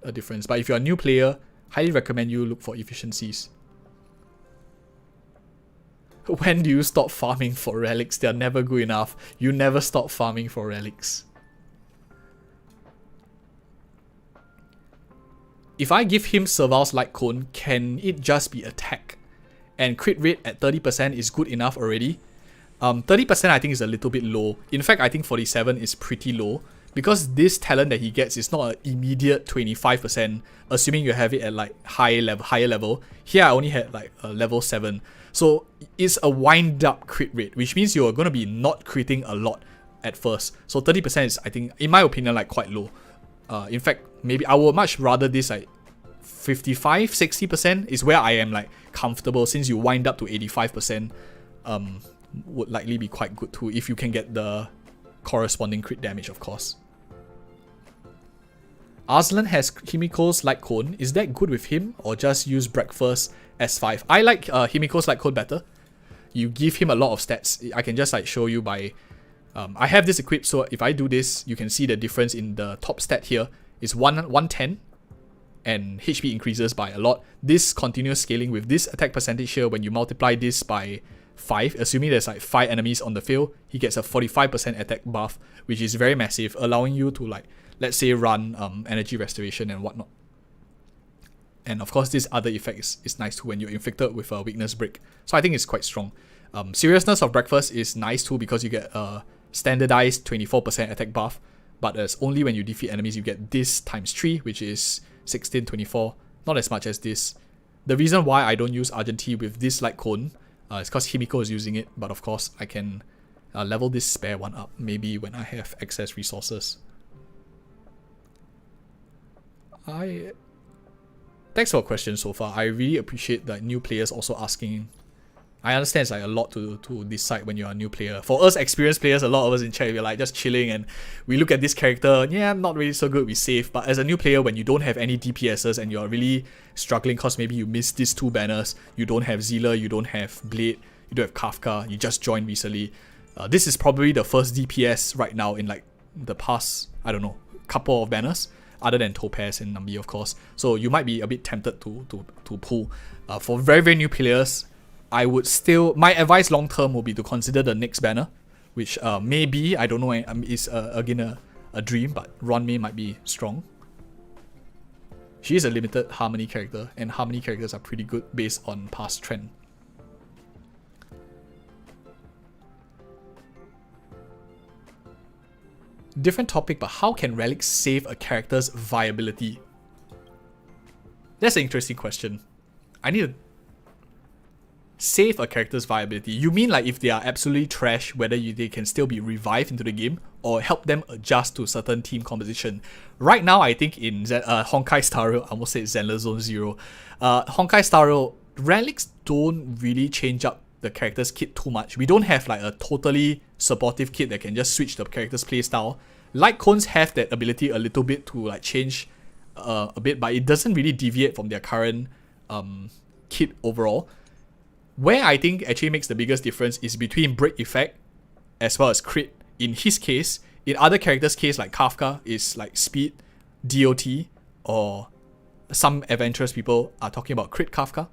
a difference. But if you're a new player, highly recommend you look for efficiencies. When do you stop farming for relics? They're never good enough. You never stop farming for relics. If I give him Serval's Light Cone, can it just be attack? And crit rate at 30% is good enough already. 30% I think is a little bit low. In fact, I think 47 is pretty low. Because this talent that he gets is not an immediate 25%, assuming you have it at like higher level. Here I only had like a level 7. So it's a wind up crit rate, which means you're going to be not critting a lot at first. So 30% is, I think, in my opinion, like quite low. In fact, maybe I would much rather this like 55, 60% is where I am like comfortable, since you wind up to 85%, would likely be quite good too if you can get the corresponding crit damage, of course. Arslan has Himiko's Light Cone. Is that good with him, or just use Breakfast S5? I like Himiko's Light Cone better. You give him a lot of stats. I can just like show you by... I have this equipped, so if I do this, you can see the difference in the top stat here. It's 110, and HP increases by a lot. This continuous scaling with this attack percentage here, when you multiply this by 5, assuming there's like 5 enemies on the field, he gets a 45% attack buff, which is very massive, allowing you to like, let's say, run energy restoration and whatnot. And of course, this other effect is nice too when you're inflicted with a weakness break. So I think it's quite strong. Seriousness of Breakfast is nice too, because you get a standardized 24% attack buff, but it's only when you defeat enemies you get this times 3, which is 1624, not as much as this. The reason why I don't use Argenti with this Light Cone is because Himiko is using it, but of course I can level this spare one up, maybe when I have excess resources. Thanks for a question so far. I really appreciate that new players also asking. I understand it's like a lot to decide when you're a new player. For us experienced players, a lot of us in chat, we're like just chilling and we look at this character, yeah, not really so good, we save. But as a new player, when you don't have any DPSs and you're really struggling because maybe you missed these 2 banners, you don't have Zealer, you don't have Blade, you don't have Kafka, you just joined recently. This is probably the first DPS right now in like the past, I don't know, couple of banners, other than Topaz and Nambi, of course. So you might be a bit tempted to pull. For very, very new players, I would still, my advice long term will be to consider the next banner, which maybe, I don't know, is again a dream, but Ronmei might be strong. She is a limited Harmony character, and Harmony characters are pretty good based on past trend. Different topic, but how can relics save a character's viability? That's an interesting question. I need to save a character's viability. You mean like if they are absolutely trash, whether they can still be revived into the game, or help them adjust to certain team composition? Right now, I think in Honkai Star Rail, I almost said Zenler Zone 0, Honkai Star Rail, relics don't really change up the character's kit too much. We don't have like a totally supportive kit that can just switch the character's playstyle. Light Cones have that ability a little bit to like change a bit, but it doesn't really deviate from their current kit overall. Where I think actually makes the biggest difference is between break effect as well as crit. In his case, in other characters' case like Kafka is like speed, DOT, or some adventurous people are talking about crit Kafka.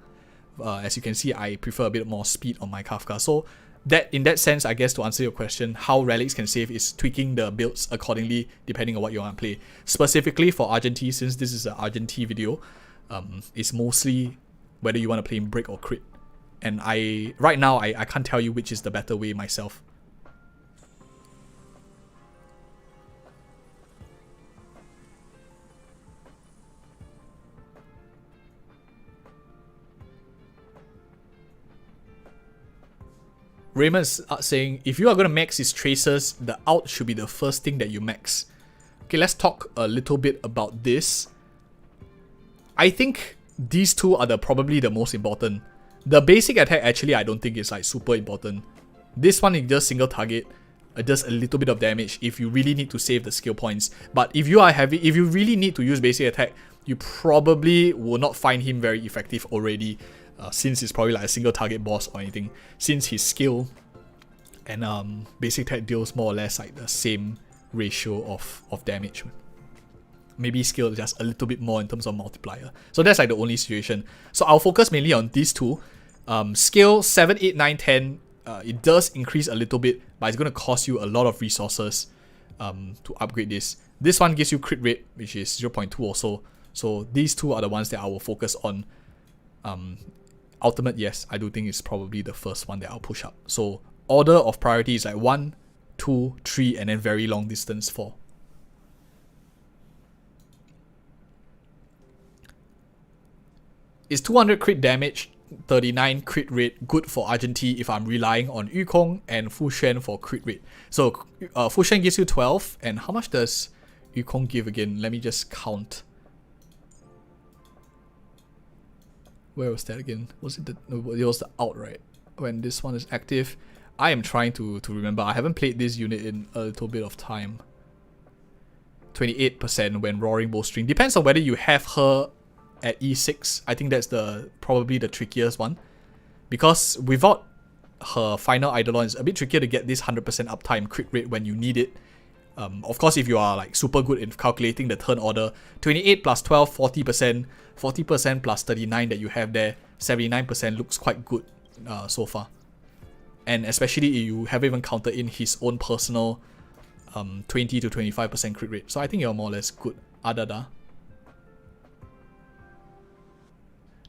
As you can see, I prefer a bit more speed on my Kafka. So that in that sense, I guess to answer your question, how relics can save is tweaking the builds accordingly depending on what you want to play. Specifically for Argenti, since this is an Argenti video, it's mostly whether you want to play in break or crit. And right now, I can't tell you which is the better way myself. Raymond's saying, if you are going to max his traces, the out should be the first thing that you max. Okay, let's talk a little bit about this. I think these two are probably the most important. The basic attack actually I don't think is like super important. This one is just single target. It does a little bit of damage if you really need to save the skill points. But if you really need to use basic attack, you probably will not find him very effective already. Since it's probably like a single target boss or anything. Since his skill And basic attack deals more or less like the same ratio of damage. Maybe skill just a little bit more in terms of multiplier. So that's like the only situation. So I'll focus mainly on these two. Skill 7, 8, 9, 10, it does increase a little bit, but it's going to cost you a lot of resources to upgrade this. This one gives you crit rate, which is 0.2 or so. So these two are the ones that I will focus on. Ultimate, yes, I do think it's probably the first one that I'll push up. So order of priority is like 1, 2, 3, and then very long distance 4. Is 200 crit damage, 39 crit rate good for Argenti if I'm relying on Yukong and Fucc for crit rate? So Fucc gives you 12, and how much does Yukong give again? Let me just count. Where was that again? Was it no, it was the out, right? When this one is active. I am trying to remember. I haven't played this unit in a little bit of time. 28% when Roaring Bowstring. Depends on whether you have her at E6. I think that's probably the trickiest one. Because without her final Eidolon, it's a bit trickier to get this 100% uptime crit rate when you need it. Of course, if you are like super good in calculating the turn order, 28 plus 12, 40%, 40% plus 39 that you have there, 79% looks quite good so far. And especially if you haven't even counted in his own personal 20 to 25% crit rate. So I think you're more or less good. Adada.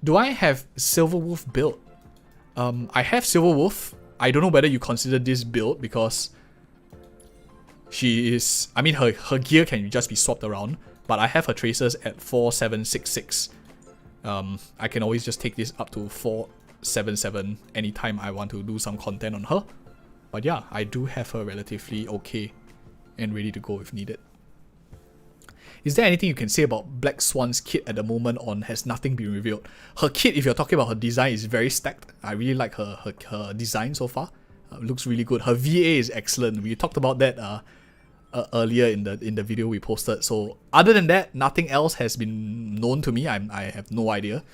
Do I have Silverwolf build? I have Silverwolf. I don't know whether you consider this build because she is... I mean, her gear can just be swapped around. But I have her tracers at 4766. I can always just take this up to 477 anytime I want to do some content on her. But yeah, I do have her relatively okay and ready to go if needed. Is there anything you can say about Black Swan's kit at the moment on has nothing been revealed? Her kit, if you're talking about her design, is very stacked. I really like her design so far. Looks really good. Her VA is excellent. We talked about that earlier in the video we posted. So other than that, nothing else has been known to me. I have no idea.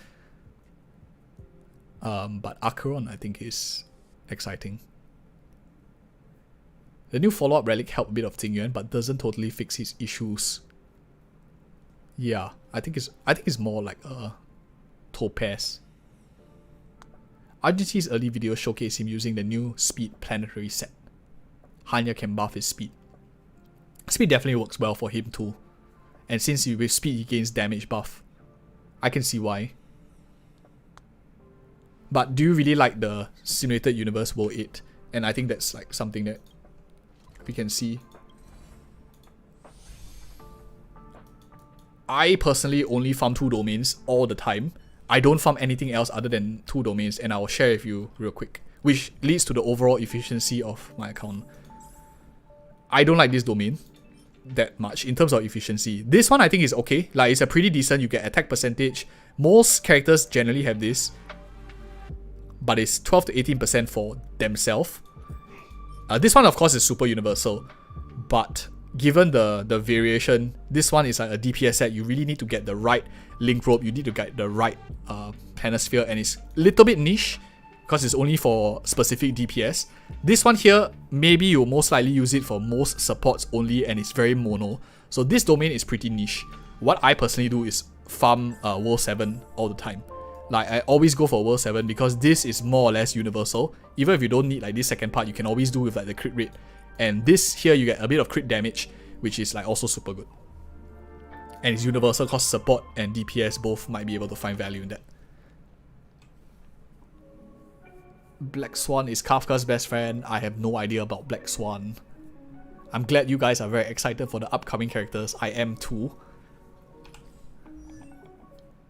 But Acheron, I think, is exciting. The new follow-up relic helped a bit of Tingyuan, but doesn't totally fix his issues. Yeah, I think it's more like a Topaz. Argenti's early video showcased him using the new speed planetary set. Hanya can buff his speed. Speed definitely works well for him too. And since with speed he gains damage buff, I can see why. But do you really like the Simulated Universe World 8? And I think that's like something that we can see. I personally only farm 2 domains all the time. I don't farm anything else other than 2 domains, and I'll share with you real quick, which leads to the overall efficiency of my account. I don't like this domain that much in terms of efficiency. This one I think is okay. Like, it's a pretty decent, you get attack percentage. Most characters generally have this, but it's 12 to 18% for themselves. This one of course is super universal, but given the variation, this one is like a DPS set. You really need to get the right link rope, you need to get the right planisphere, and it's a little bit niche because it's only for specific DPS. This one here, maybe you'll most likely use it for most supports only, and it's very mono. So this domain is pretty niche. What I personally do is farm World 7 all the time. Like, I always go for World 7 because this is more or less universal. Even if you don't need like this second part, you can always do with like the crit rate. And this here, you get a bit of crit damage, which is like also super good. And it's universal because support and DPS both might be able to find value in that. Black Swan is Kafka's best friend. I have no idea about Black Swan. I'm glad you guys are very excited for the upcoming characters. I am too.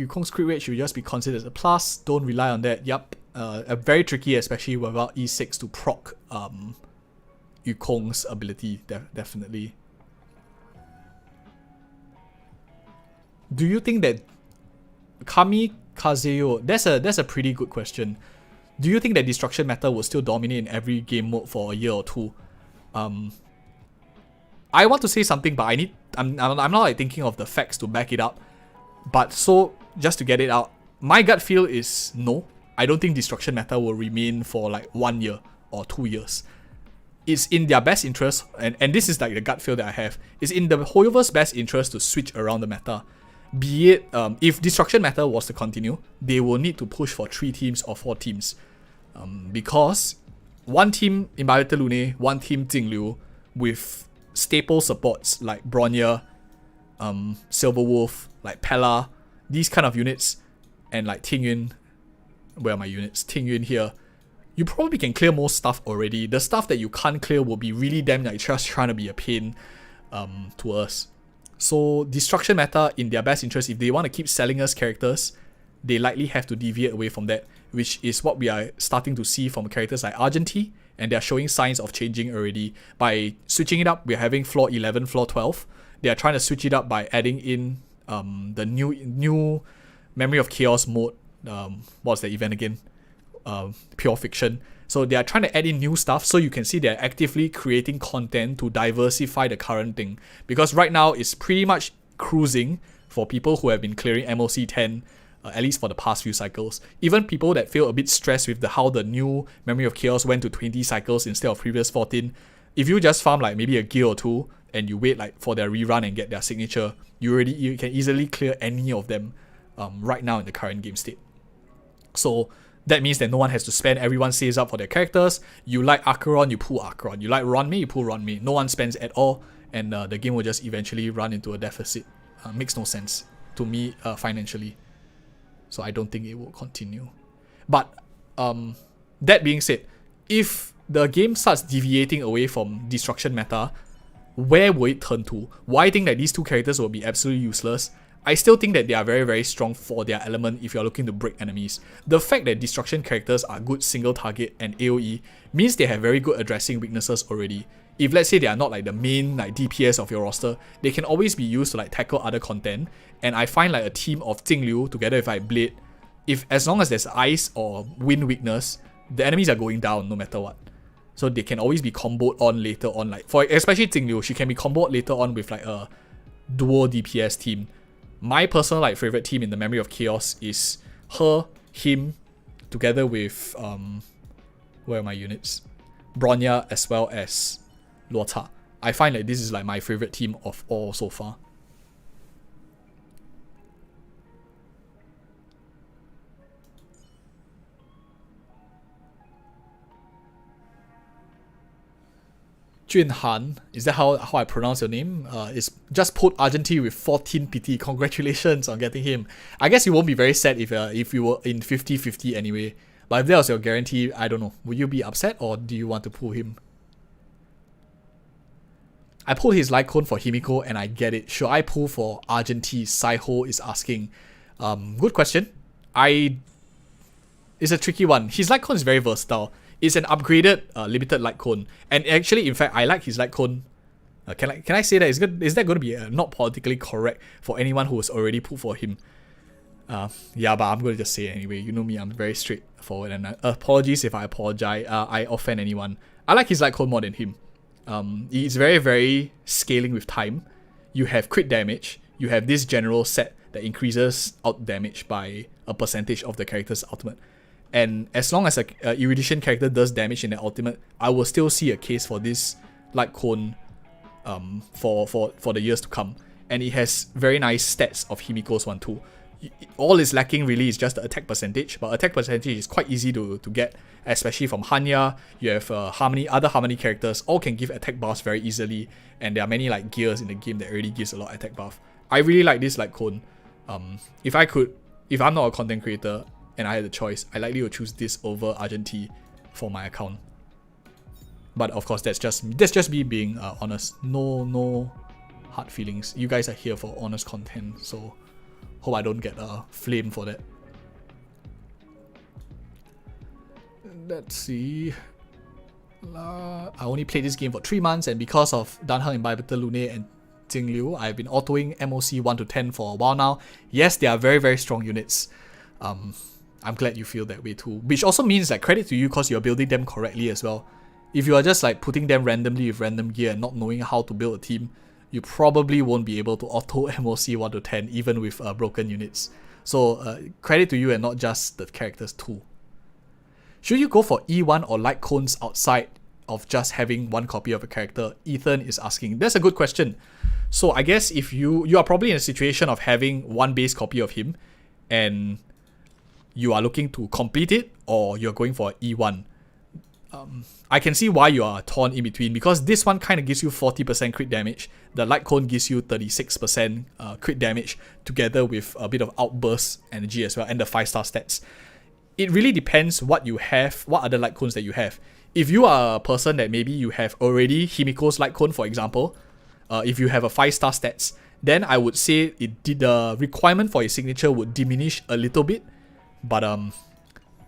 Yukong's crit rate should just be considered as a plus. Don't rely on that. Yup. Very tricky, especially without E6 to proc Yukong's ability, definitely. Do you think that Kamikazeo... That's a pretty good question. Do you think that Destruction Matter will still dominate in every game mode for a year or two? I want to say something, but I'm not like thinking of the facts to back it up. But so, just to get it out, my gut feel is no. I don't think Destruction Matter will remain for like 1 year or 2 years. it's in their best interest, and this is like the gut feel that I have, it's in the Hoyover's best interest to switch around the meta. Be it, if Destruction meta was to continue, they will need to push for 3 teams or 4 teams. Because one team Invited Lune, one team Jingliu, with staple supports like Bronya, Silverwolf, like Pella, these kind of units, and like Tingyun, where are my units? Tingyun here. You probably can clear most stuff already. The stuff that you can't clear will be really damn like just trying to be a pain to us. So Destruction meta, in their best interest, if they want to keep selling us characters, they likely have to deviate away from that, which is what we are starting to see from characters like Argenti, and they are showing signs of changing already. By switching it up, we're having floor 11, floor 12. They are trying to switch it up by adding in the new Memory of Chaos mode. What's the event again? Pure Fiction. So they are trying to add in new stuff, so you can see they're actively creating content to diversify the current thing. Because right now it's pretty much cruising for people who have been clearing MOC 10, at least for the past few cycles. Even people that feel a bit stressed with how the new Memory of Chaos went to 20 cycles instead of previous 14. If you just farm like maybe a gear or 2 and you wait like for their rerun and get their signature, you can easily clear any of them right now in the current game state. So that means that no one has to spend, everyone saves up for their characters. You like Acheron, you pull Acheron. You like Ronmei, you pull Ronmei. No one spends at all, and the game will just eventually run into a deficit. Makes no sense to me financially. So I don't think it will continue. But that being said, if the game starts deviating away from Destruction meta, where will it turn to? Why I think that these 2 characters will be absolutely useless? I still think that they are very, very strong for their element if you're looking to break enemies. The fact that Destruction characters are good single target and AoE means they have very good addressing weaknesses already. If let's say they are not like the main like DPS of your roster, they can always be used to like tackle other content. And I find like a team of Jingliu together with like Blade, as long as there's ice or wind weakness, the enemies are going down no matter what. So they can always be comboed on later on, like for especially Jingliu, she can be comboed later on with like a duo DPS team. My personal like favorite team in the Memory of Chaos is her, him, together with where are my units? Bronya as well as Luota. I find like this is like my favorite team of all so far. Junhan, is that how I pronounce your name? Is just put Argenti with 14 PT. Congratulations on getting him. I guess you won't be very sad if you were in 50-50 anyway. But if that was your guarantee, I don't know. Would you be upset or do you want to pull him? I pulled his Lycone for Himiko and I get it. Should I pull for Argenti? Saiho is asking. Good question. It's a tricky one. His Lycone is very versatile. It's an upgraded limited light cone, and actually, in fact, I like his light cone. Can I say that? Is that going to be not politically correct for anyone who has already pulled for him? Yeah, but I'm going to just say it anyway. You know me, I'm very straightforward, and apologies if I apologize. I offend anyone. I like his light cone more than him. He's very, very scaling with time. You have crit damage. You have this general set that increases out damage by a percentage of the character's ultimate. And as long as a Erudition character does damage in the ultimate, I will still see a case for this light cone for the years to come. And it has very nice stats of Himiko's one too. All is lacking really is just the attack percentage, but attack percentage is quite easy to get, especially from Hanya. You have other Harmony characters, all can give attack buffs very easily, and there are many like gears in the game that already gives a lot of attack buff. I really like this light cone. If I'm not a content creator, and I had the choice, I likely would choose this over Argenti for my account. But of course, that's just me being honest. No hard feelings. You guys are here for honest content, so hope I don't get flamed for that. Let's see. I only played this game for 3 months, and because of Danheng, Invited Lune, and Jingliu, I've been autoing MOC 1 to 10 for a while now. Yes, they are very, very strong units. I'm glad you feel that way too. Which also means like credit to you because you're building them correctly as well. If you are just like putting them randomly with random gear and not knowing how to build a team, you probably won't be able to auto MOC 1 to 10 even with broken units. So credit to you and not just the characters too. Should you go for E1 or light cones outside of just having one copy of a character? Ethan is asking. That's a good question. So I guess if you are probably in a situation of having one base copy of him and you are looking to complete it, or you're going for E1. I can see why you are torn in between, because this one kind of gives you 40% crit damage. The light cone gives you 36% crit damage together with a bit of outburst energy as well, and the 5-star stats. It really depends what you have, what other light cones that you have. If you are a person that maybe you have already Himiko's light cone, for example, if you have a 5-star stats, then I would say the requirement for your signature would diminish a little bit, but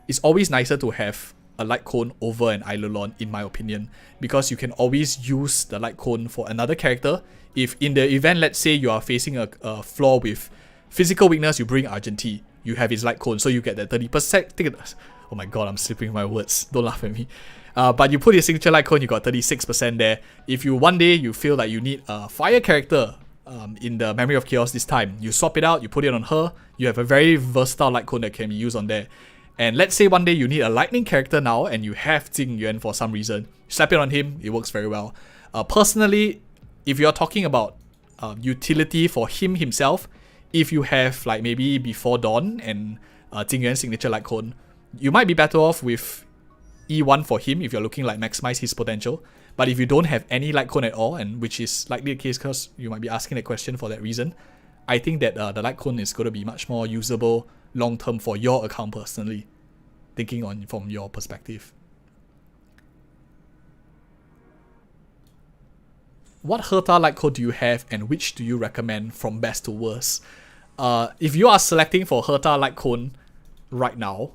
it's always nicer to have a light cone over an Eidolon, in my opinion, because you can always use the light cone for another character. If in the event, let's say you are facing a flaw with physical weakness, you bring Argenti, you have his light cone, so you get that 30%. Oh my god, I'm slipping my words, don't laugh at me. But you put your signature light cone, you got 36% there. If you one day you feel like you need a fire character in the Memory of Chaos this time, you swap it out, you put it on her, you have a very versatile light cone that can be used on there. And let's say one day you need a lightning character now and you have Jing Yuan for some reason, slap it on him, it works very well. Personally, if you're talking about utility for him himself, if you have like maybe Before Dawn and Jing Yuan's signature light cone, you might be better off with E1 for him if you're looking like maximize his potential. But if you don't have any light cone at all, and which is likely the case because you might be asking that question for that reason, I think that the light cone is going to be much more usable long term for your account personally, thinking on from your perspective. What Herta light code do you have and which do you recommend from best to worst? If you are selecting for Herta light cone right now,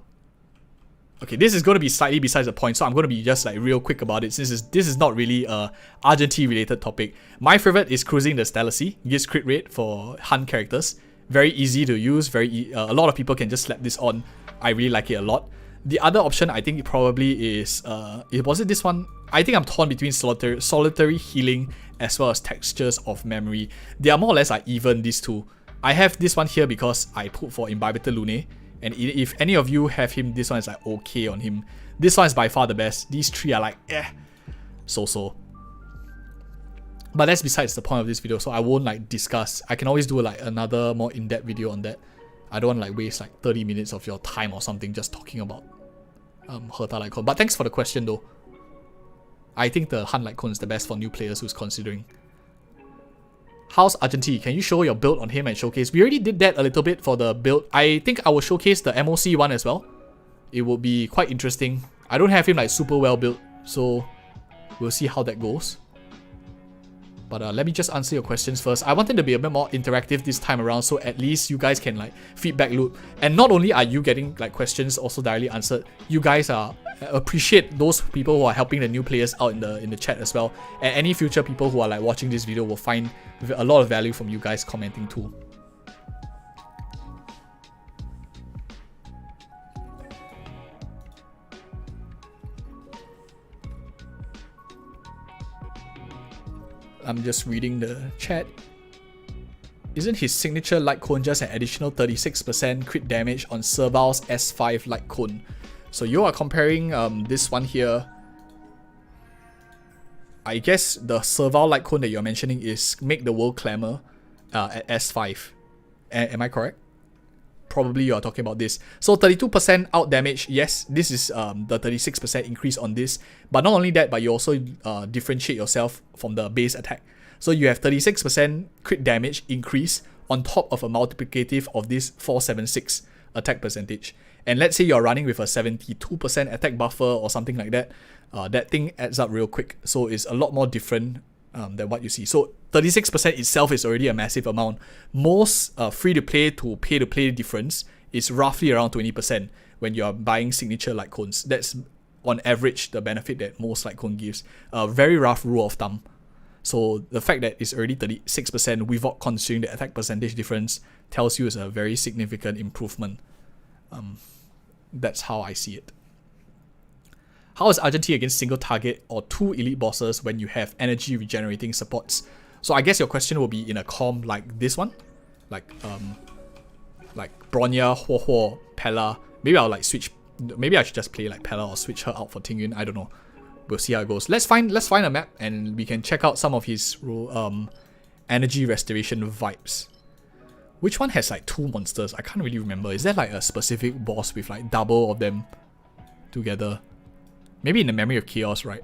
okay, this is going to be slightly besides the point, so I'm going to be just like real quick about it since this is not really a Argenti related topic. My favorite is Cruising the Stellacy, gives crit rate for Hun characters. Very easy to use, a lot of people can just slap this on. I really like it a lot. The other option I think probably is, was it this one? I think I'm torn between solitary healing as well as textures of memory. They are more or less like even, these two. I have this one here because I put for Imbibitor Lune, and if any of you have him, this one is like okay on him. This one is by far the best. These three are like so. But that's besides the point of this video, so I won't like discuss. I can always do like another more in-depth video on that. I don't want to like waste like 30 minutes of your time or something just talking about Herta light cone. But thanks for the question though. I think the Hun light cone is the best for new players who's considering. How's Argenti? Can you show your build on him and showcase? We already did that a little bit for the build. I think I will showcase the MOC one as well. It will be quite interesting. I don't have him like super well built, so we'll see how that goes. But let me just answer your questions first. I wanted to be a bit more interactive this time around, so at least you guys can like feedback loop. And not only are you getting like questions also directly answered, you guys are appreciate those people who are helping the new players out in the chat as well. And any future people who are like watching this video will find a lot of value from you guys commenting too. I'm just reading the chat. Isn't his signature light cone just an additional 36% crit damage on Serval's S5 light cone? So you are comparing this one here. I guess the Serval light cone that you're mentioning is Make the World Clamor at S5. Am I correct? Probably you are talking about this. So 32% out damage, yes, this is the 36% increase on this. But not only that, but you also differentiate yourself from the base attack. So you have 36% crit damage increase on top of a multiplicative of this 476 attack percentage. And let's say you're running with a 72% attack buffer or something like that. That thing adds up real quick. So it's a lot more different than what you see. So 36% itself is already a massive amount. Most free-to-play to pay-to-play difference is roughly around 20% when you're buying signature light cones. That's on average the benefit that most light cone gives. A very rough rule of thumb. So the fact that it's already 36% without considering the attack percentage difference tells you it's a very significant improvement. That's how I see it. How is Argenti against single target or two elite bosses when you have energy regenerating supports? So I guess your question will be in a comp like this one, like Bronya, Huo, Pella. Maybe I'll like switch. Maybe I should just play like Pella or switch her out for Ting Yun. I don't know. we'll see how it goes. Let's find a map and we can check out some of his energy restoration vibes. Which one has like 2 monsters? I can't really remember. Is there like a specific boss with like double of them together? Maybe in the Memory of Chaos, right?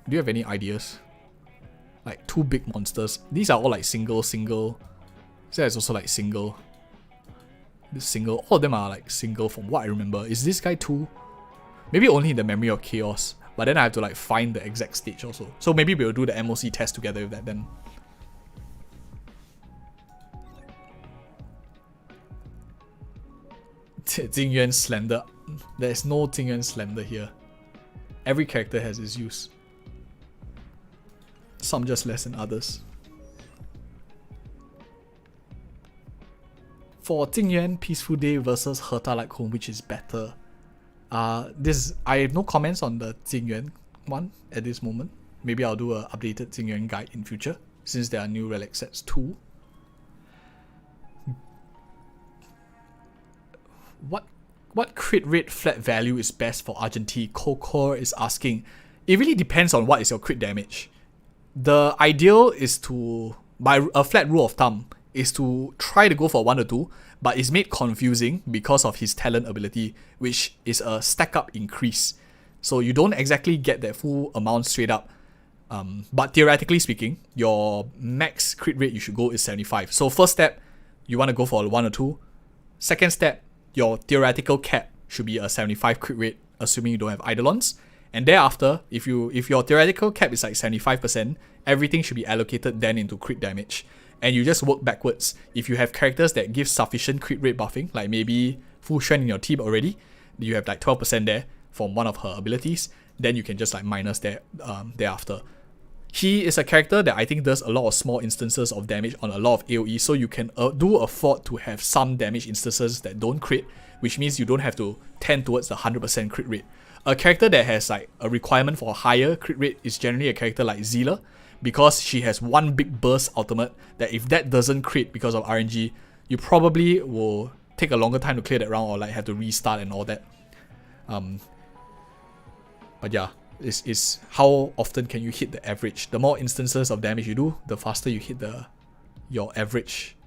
Do you have any ideas? Like 2 big monsters. These are all like single. There's also like single. This single. All of them are like single from what I remember. Is this guy 2? Maybe only in the Memory of Chaos. But then I have to like find the exact stage also. So maybe we'll do the MOC test together with that then. Jingyuan Slender. There's no Jingyuan Slender here. Every character has its use. Some just less than others. For Jingyuan, Peaceful Day versus Herta Like Home, which is better? I have no comments on the Jingyuan one at this moment. Maybe I'll do an updated Jingyuan guide in future, since there are new relic sets too. What crit rate flat value is best for Argenti? Kokor is asking. It really depends on what is your crit damage. The ideal is to, by a flat rule of thumb, is to try to go for 1 or 2, but it's made confusing because of his talent ability, which is a stack up increase. So you don't exactly get that full amount straight up. But theoretically speaking, your max crit rate you should go is 75. So first step, you want to go for a 1 or 2. Second step, your theoretical cap should be a 75 crit rate, assuming you don't have Eidolons. And thereafter, if your theoretical cap is like 75%, everything should be allocated then into crit damage. And you just work backwards. If you have characters that give sufficient crit rate buffing, like maybe Fu Xuan in your team already, you have like 12% there from one of her abilities, then you can just like minus that thereafter. He is a character that I think does a lot of small instances of damage on a lot of AoE, so you can do afford to have some damage instances that don't crit, which means you don't have to tend towards the 100% crit rate. A character that has like a requirement for a higher crit rate is generally a character like Zealer, because she has one big burst ultimate that if that doesn't crit because of RNG, you probably will take a longer time to clear that round or like have to restart and all that. But yeah, is how often can you hit the average. The more instances of damage you do, the faster you hit your average.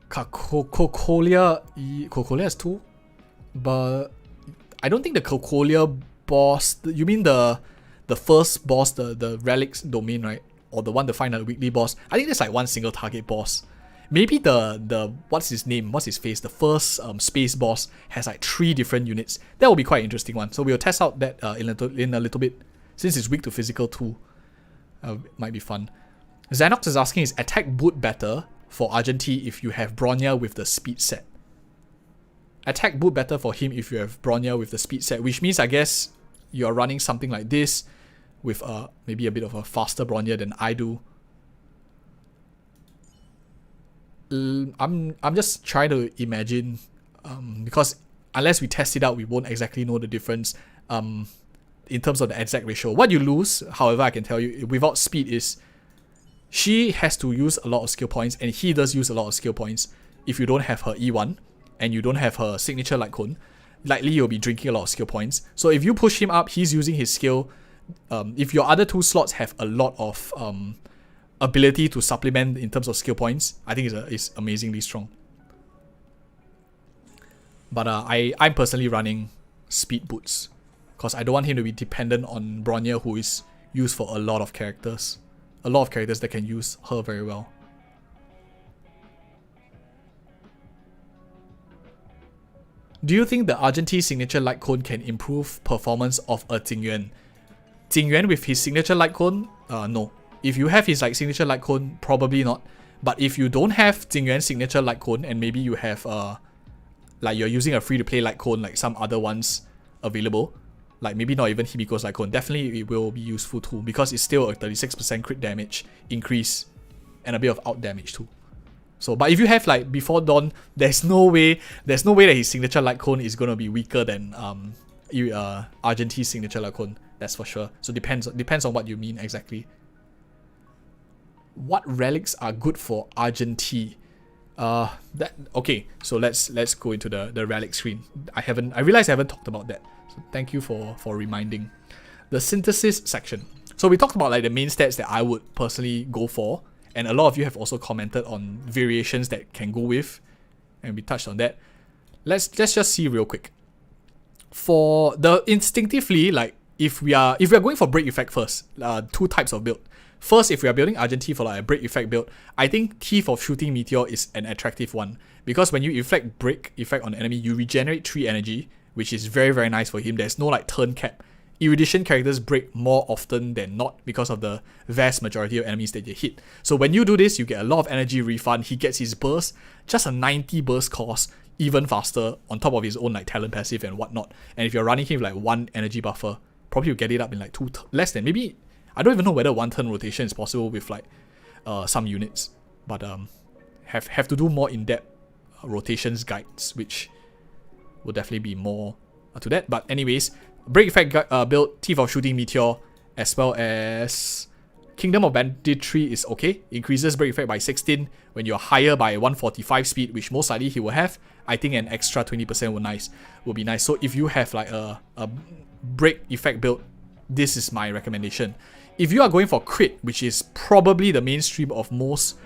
Cocolia has 2, but I don't think the Cocolia boss, you mean the first boss, the relics domain, right? Or the one to find a weekly boss. I think there's like one single target boss. Maybe the what's his face, the first space boss has like 3 different units. That will be quite an interesting one. So we'll test out that in a little bit, since it's weak to physical too. Might be fun. Xanox is asking, is attack boot better for Argenti if you have Bronya with the speed set? Attack boot better for him if you have Bronya with the speed set, which means I guess you're running something like this with maybe a bit of a faster Bronya than I do. I'm just trying to imagine, because unless we test it out, we won't exactly know the difference in terms of the exact ratio. What you lose, however, I can tell you, without speed is she has to use a lot of skill points, and he does use a lot of skill points. If you don't have her E1 and you don't have her signature light cone, likely you'll be drinking a lot of skill points. So if you push him up, he's using his skill. If your other 2 slots have a lot of ability to supplement in terms of skill points, I think it's amazingly strong. But I'm personally running speed boots because I don't want him to be dependent on Bronya, who is used for a lot of characters. A lot of characters that can use her very well. Do you think the Argenti signature light cone can improve performance of a Jingyuan? Jingyuan with his signature light cone? No. If you have his like signature light cone, probably not. But if you don't have Jingyuan's signature light cone and maybe you have like you're using a free to play light cone like some other ones available, like maybe not even Hibiko's light cone, definitely it will be useful too, because it's still a 36% crit damage increase and a bit of out damage too. So, but if you have like Before Dawn, there's no way that his signature light cone is gonna be weaker than Argenti's signature light cone. That's for sure. So depends on what you mean exactly. What relics are good for Argenti? Okay, so let's go into the relic screen. I realized I haven't talked about that. So thank you for reminding. The synthesis section. So we talked about like the main stats that I would personally go for, and a lot of you have also commented on variations that can go with, and we touched on that. Let's just see real quick. For the instinctively, like if we are going for break effect first, two types of build. First, if we are building Argenti for like a break effect build, I think Teeth of Shooting Meteor is an attractive one, because when you inflict break effect on the enemy, you regenerate 3 energy, which is very, very nice for him. There's no like turn cap. Erudition characters break more often than not because of the vast majority of enemies that you hit. So when you do this, you get a lot of energy refund. He gets his burst, just a 90 burst cost, even faster, on top of his own like talent passive and whatnot. And if you're running him with like 1 energy buffer, probably you'll get it up in like less than, maybe, I don't even know whether 1 turn rotation is possible with like some units, but have to do more in-depth rotations guides, which will definitely be more to that. But anyways, break effect build, Teeth of Shooting Meteor, as well as Kingdom of Banditry is okay. Increases break effect by 16 when you're higher by 145 speed, which most likely he will have. I think an extra 20% will be nice. So if you have like a break effect build, this is my recommendation. If you are going for crit, which is probably the mainstream of most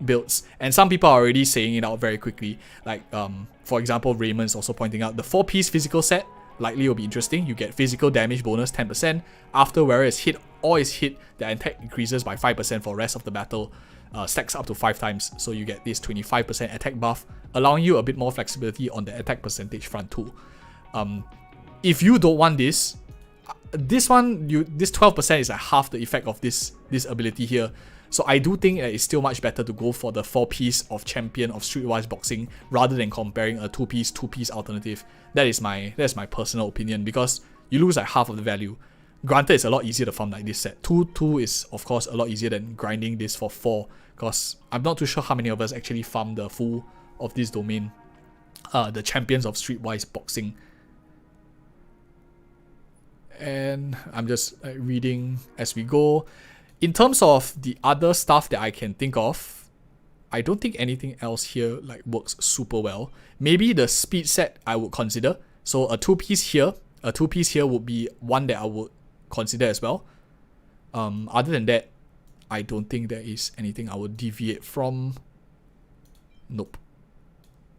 builds, and some people are already saying it out very quickly, like for example, Raymond's also pointing out the 4-piece physical set likely will be interesting. You get physical damage bonus 10%. After wearer is hit or is hit, the attack increases by 5% for rest of the battle. Stacks up to 5 times, so you get this 25% attack buff, allowing you a bit more flexibility on the attack percentage front too. If you don't want this, this 12% is like half the effect of this ability here. So I do think that it's still much better to go for the 4-piece of champion of Streetwise Boxing rather than comparing a 2-piece alternative. That's my personal opinion, because you lose like half of the value. Granted, it's a lot easier to farm like this set. 2 is of course a lot easier than grinding this for 4, because I'm not too sure how many of us actually farm the full of this domain, the champions of Streetwise Boxing. And I'm just reading as we go. In terms of the other stuff that I can think of, I don't think anything else here like works super well. Maybe the speed set I would consider. So a 2-piece here would be one that I would consider as well. Other than that, I don't think there is anything I would deviate from. Nope.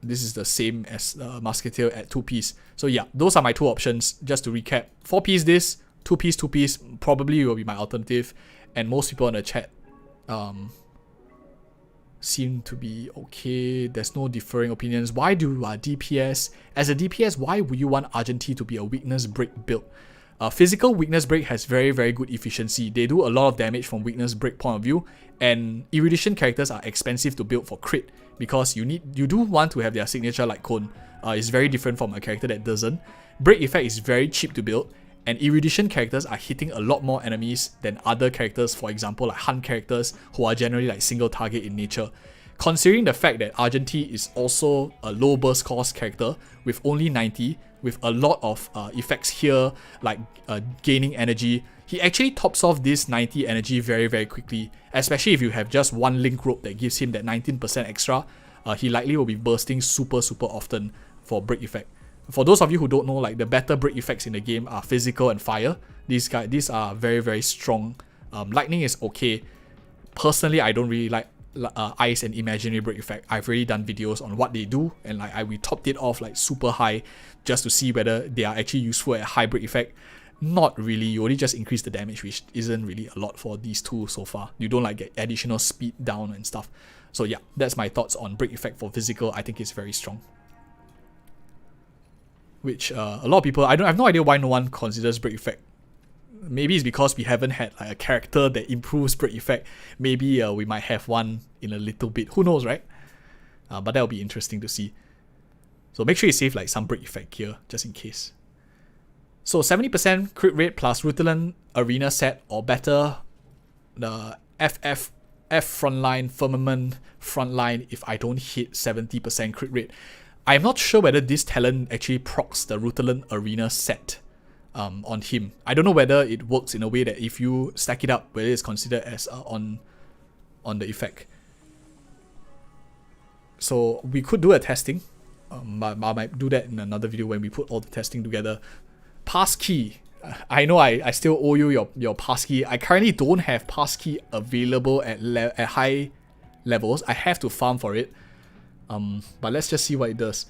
This is the same as Musketeer at 2-piece. So yeah, those are my 2 options. Just to recap, 4-piece this, 2-piece probably will be my alternative. And most people in the chat seem to be okay. There's no differing opinions. Why do DPS, as a DPS, why would you want Argenti to be a weakness break build? Physical weakness break has very, very good efficiency. They do a lot of damage from weakness break point of view, and erudition characters are expensive to build for crit, because you do want to have their signature like cone. It's very different from a character that doesn't. Break effect is very cheap to build, and erudition characters are hitting a lot more enemies than other characters, for example like hunt characters who are generally like single target in nature. Considering the fact that Argenti is also a low burst cost character with only 90, with a lot of effects here like gaining energy, he actually tops off this 90 energy very, very quickly, especially if you have just 1 link rope that gives him that 19% extra. He likely will be bursting super often for break effect. For those of you who don't know, like the better break effects in the game are physical and fire. These are very, very strong. Lightning is okay. Personally, I don't really like ice and imaginary break effect. I've already done videos on what they do, and like we topped it off like super high just to see whether they are actually useful at high break effect. Not really. You only just increase the damage, which isn't really a lot for these 2 so far. You don't like get additional speed down and stuff. So yeah, that's my thoughts on break effect for physical. I think it's very strong. Which a lot of people, I have no idea why no one considers break effect. Maybe it's because we haven't had like a character that improves break effect. Maybe we might have one in a little bit. Who knows, right? But that'll be interesting to see. So make sure you save like some break effect here, just in case. So 70% crit rate plus Rutilant Arena set or better. The F frontline, Firmament frontline if I don't hit 70% crit rate. I'm not sure whether this talent actually procs the Rutilant Arena set on him. I don't know whether it works in a way that if you stack it up, whether it's considered as on the effect. So we could do a testing. I might do that in another video when we put all the testing together. Passkey. I know I still owe you your passkey. I currently don't have passkey available at high levels. I have to farm for it. But let's just see what it does.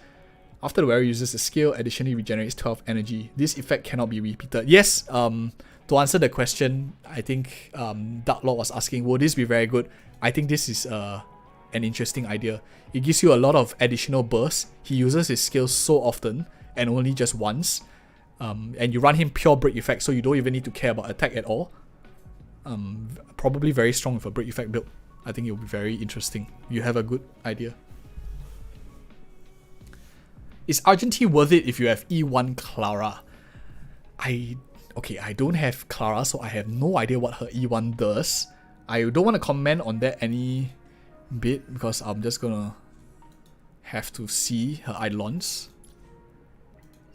After the wearer uses the skill, additionally regenerates 12 energy. This effect cannot be repeated. Yes, to answer the question, I think Dark Lord was asking, will this be very good? I think this is an interesting idea. It gives you a lot of additional bursts. He uses his skills so often and only just once. And you run him pure break effect, so you don't even need to care about attack at all. Probably very strong with a break effect build. I think it will be very interesting. You have a good idea. Is Argenti worth it if you have E1 Clara? I don't have Clara, so I have no idea what her E1 does. I don't want to comment on that any bit because I'm just gonna have to see her Eidolons.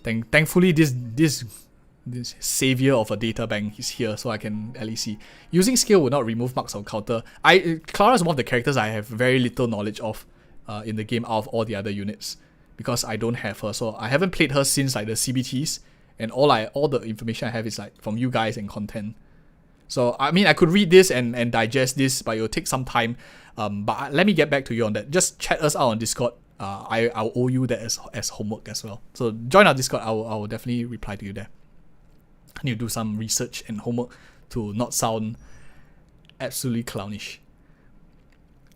Thankfully, this savior of a data bank is here, so I can at least see. Using skill will not remove marks of counter. Clara is one of the characters I have very little knowledge of in the game out of all the other units, because I don't have her. So I haven't played her since like the CBTs, and all the information I have is like from you guys and content. So I mean, I could read this and digest this, but it will take some time. But let me get back to you on that. Just chat us out on Discord. I'll owe you that as homework as well. So join our Discord. I will definitely reply to you there. I need to do some research and homework to not sound absolutely clownish.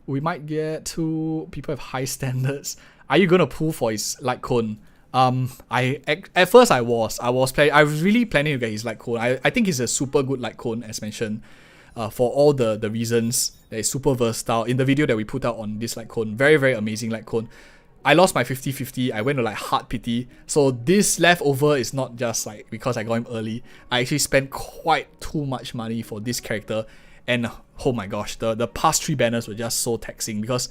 We might get to people have high standards. Are you gonna pull for his light cone? At first I was really planning to get his light cone. I think he's a super good light cone, as mentioned, for all the reasons that is super versatile. In the video that we put out on this light cone, very, very amazing light cone. I lost my 50-50. I went to like hard pity. So this leftover is not just like because I got him early. I actually spent quite too much money for this character, and oh my gosh, the past 3 banners were just so taxing because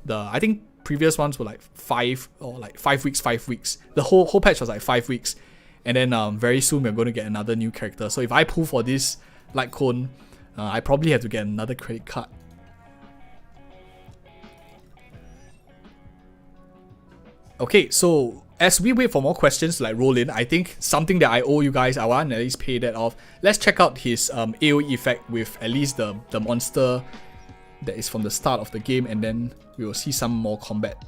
I think previous ones were like 5 weeks. The whole patch was like 5 weeks, and then very soon we're going to get another new character. So if I pull for this light cone, I probably have to get another credit card. Okay, so as we wait for more questions to like roll in, I think something that I owe you guys, I want to at least pay that off. Let's check out his AoE effect with at least the monster that is from the start of the game, and then we will see some more combat.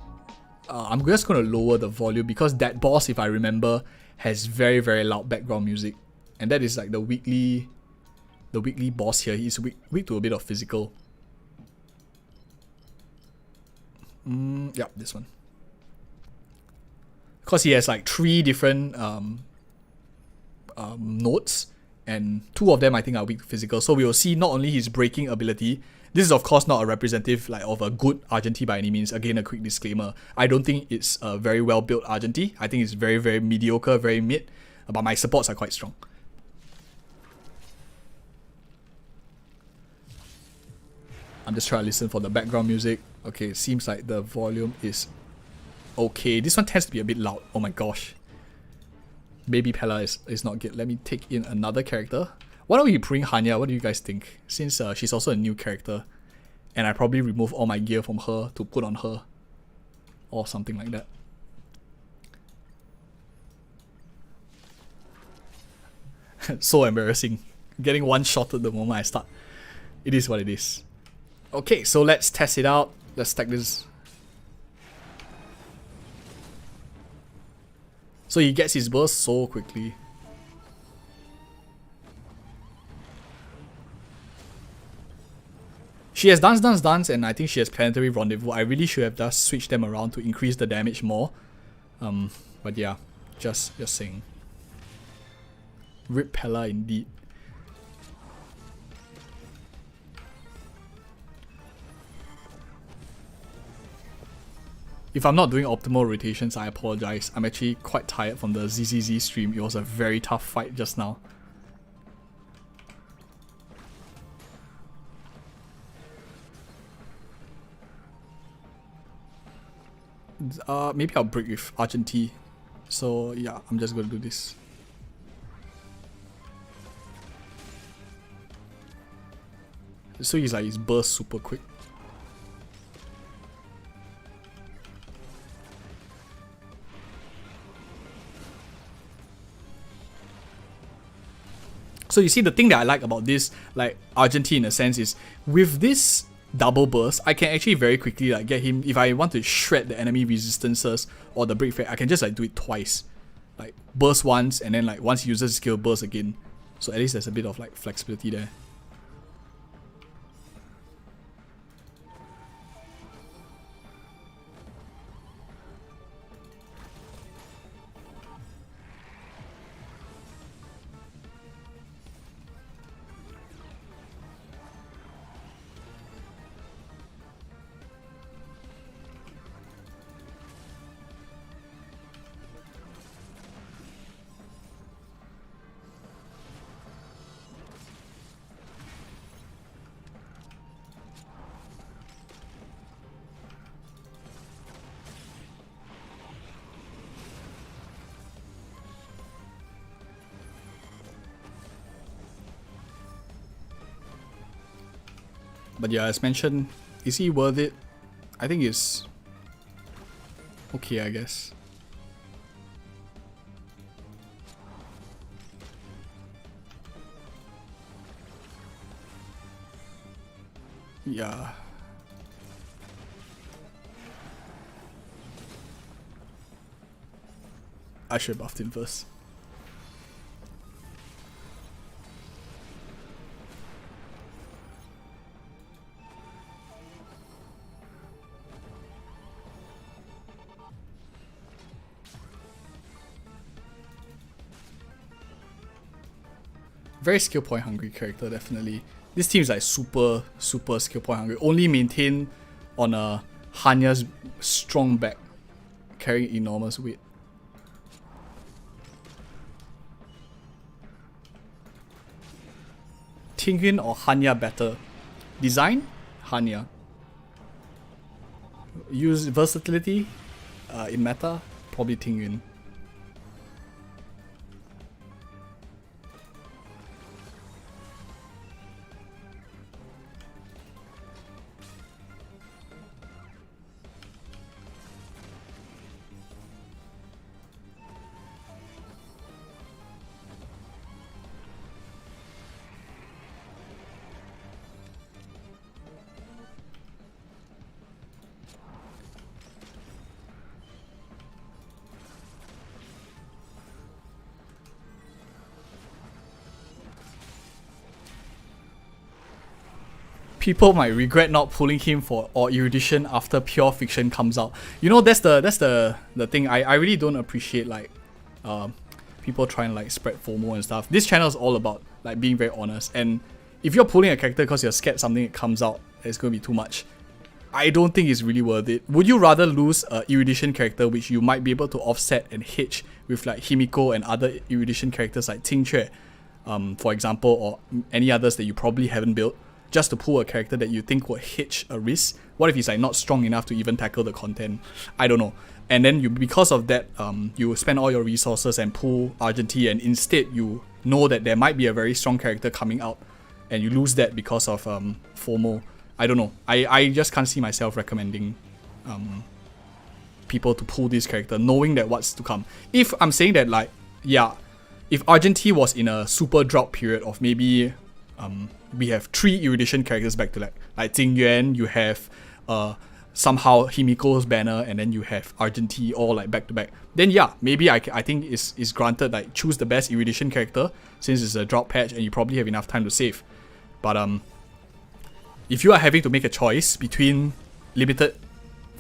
I'm just going to lower the volume because that boss, if I remember, has very, very loud background music, and that is like the weekly boss here. He's weak to a bit of physical. Yeah, this one. Because he has like 3 different nodes, and 2 of them I think are weak to physical. So we will see not only his breaking ability. This is of course not a representative like of a good Argenti by any means. Again, a quick disclaimer. I don't think it's a very well built Argenti. I think it's very, very mediocre, very mid. But my supports are quite strong. I'm just trying to listen for the background music. Okay, it seems like the volume is okay. This one tends to be a bit loud. Oh my gosh. Baby Pella is not good. Let me take in another character. Why don't we bring Hanya? What do you guys think? Since she's also a new character, and I probably remove all my gear from her to put on her, or something like that. So embarrassing. Getting one shot at the moment I start. It is what it is. Okay, so let's test it out. Let's stack this. So he gets his burst so quickly. She has dance, and I think she has Planetary Rendezvous. I really should have just switched them around to increase the damage more. But yeah, just saying. Rip Pella indeed. If I'm not doing optimal rotations, I apologize. I'm actually quite tired from the ZZZ stream. It was a very tough fight just now. Maybe I'll break with Argenti. So yeah, I'm just gonna do this. So he's like, his burst super quick. So you see, the thing that I like about this, like Argenti in a sense, is with this double burst, I can actually very quickly like get him. If I want to shred the enemy resistances or the break effect, I can just like do it twice. Like burst once, and then like once he uses skill, burst again. So at least there's a bit of like flexibility there. But yeah, as mentioned, is he worth it? I think it's okay, I guess. Yeah. I should have buffed him first. Very skill point hungry character, definitely. This team is like super skill point hungry. Only maintained on a Hanya's strong back, carrying enormous weight. Tingyun or Hanya better? Design? Hanya. Use versatility in meta? Probably Tingyun. People might regret not pulling him for or erudition after pure fiction comes out. You know, that's the thing. I really don't appreciate like people trying to like spread FOMO and stuff. This channel is all about like being very honest, and if you're pulling a character because you're scared something that comes out is going to be too much, I don't think it's really worth it. Would you rather lose a erudition character which you might be able to offset and hitch with like Himiko and other erudition characters like Tingque, for example, or any others that you probably haven't built, just to pull a character that you think will hitch a risk? What if he's like not strong enough to even tackle the content? I don't know. And then you, because of that, you spend all your resources and pull Argenti, and instead you know that there might be a very strong character coming out, and you lose that because of FOMO. I don't know. I just can't see myself recommending people to pull this character, knowing that what's to come. If I'm saying that, like, yeah, if Argenti was in a super drought period of maybe we have 3 erudition characters back to back, like Tingyuan, you have somehow Himiko's banner, and then you have Argenti all like back to back, then yeah, maybe I think it's granted, like, choose the best erudition character since it's a drought patch and you probably have enough time to save. But if you are having to make a choice between limited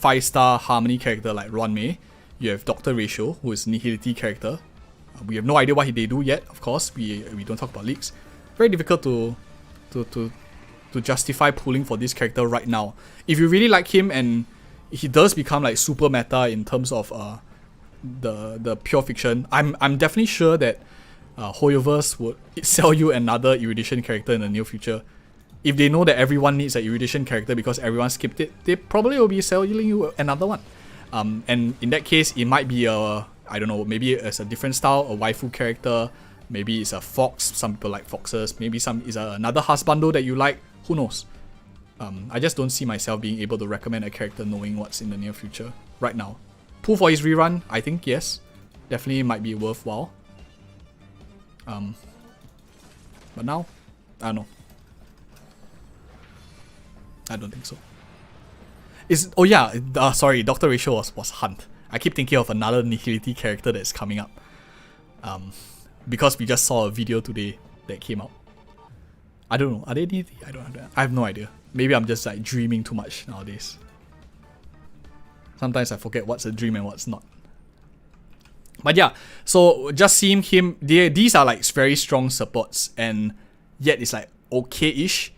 5-star harmony character like Ruanmei, you have Dr. Ratio, who is Nihility character. We have no idea what they do yet, of course. We don't talk about leaks. Very difficult to justify pulling for this character right now. If you really like him and he does become like super meta in terms of the pure fiction, I'm definitely sure that Hoyoverse would sell you another erudition character in the near future. If they know that everyone needs an erudition character because everyone skipped it, they probably will be selling you another one. And in that case, it might be a, I don't know, maybe it's a different style, a waifu character, maybe it's a fox, some people like foxes, maybe some is another husbando that you like, who knows. I just don't see myself being able to recommend a character knowing what's in the near future right now. Pull for his rerun, I think, yes, definitely might be worthwhile. But now, I don't know. I don't think so. Oh yeah, sorry, Dr. Ratio was Hunt. I keep thinking of another Nihility character that's coming up. Because we just saw a video today that came out. I don't know, are they Nihility? I have no idea. Maybe I'm just like dreaming too much nowadays. Sometimes I forget what's a dream and what's not. But yeah, so just seeing him, these are like very strong supports, and yet it's like okay-ish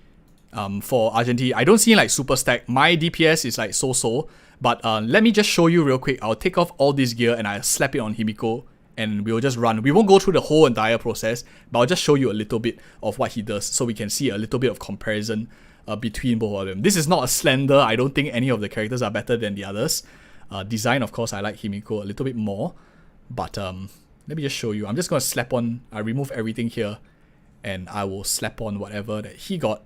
for Argenti. I don't see like super stack. My DPS is like so-so, but let me just show you real quick. I'll take off all this gear and I'll slap it on Himiko, and we'll just run. We won't go through the whole entire process, but I'll just show you a little bit of what he does so we can see a little bit of comparison between both of them. This is not a slender. I don't think any of the characters are better than the others. Design, of course, I like Himiko a little bit more. But let me just show you. I'm just going to slap on, I remove everything here, and I will slap on whatever that he got.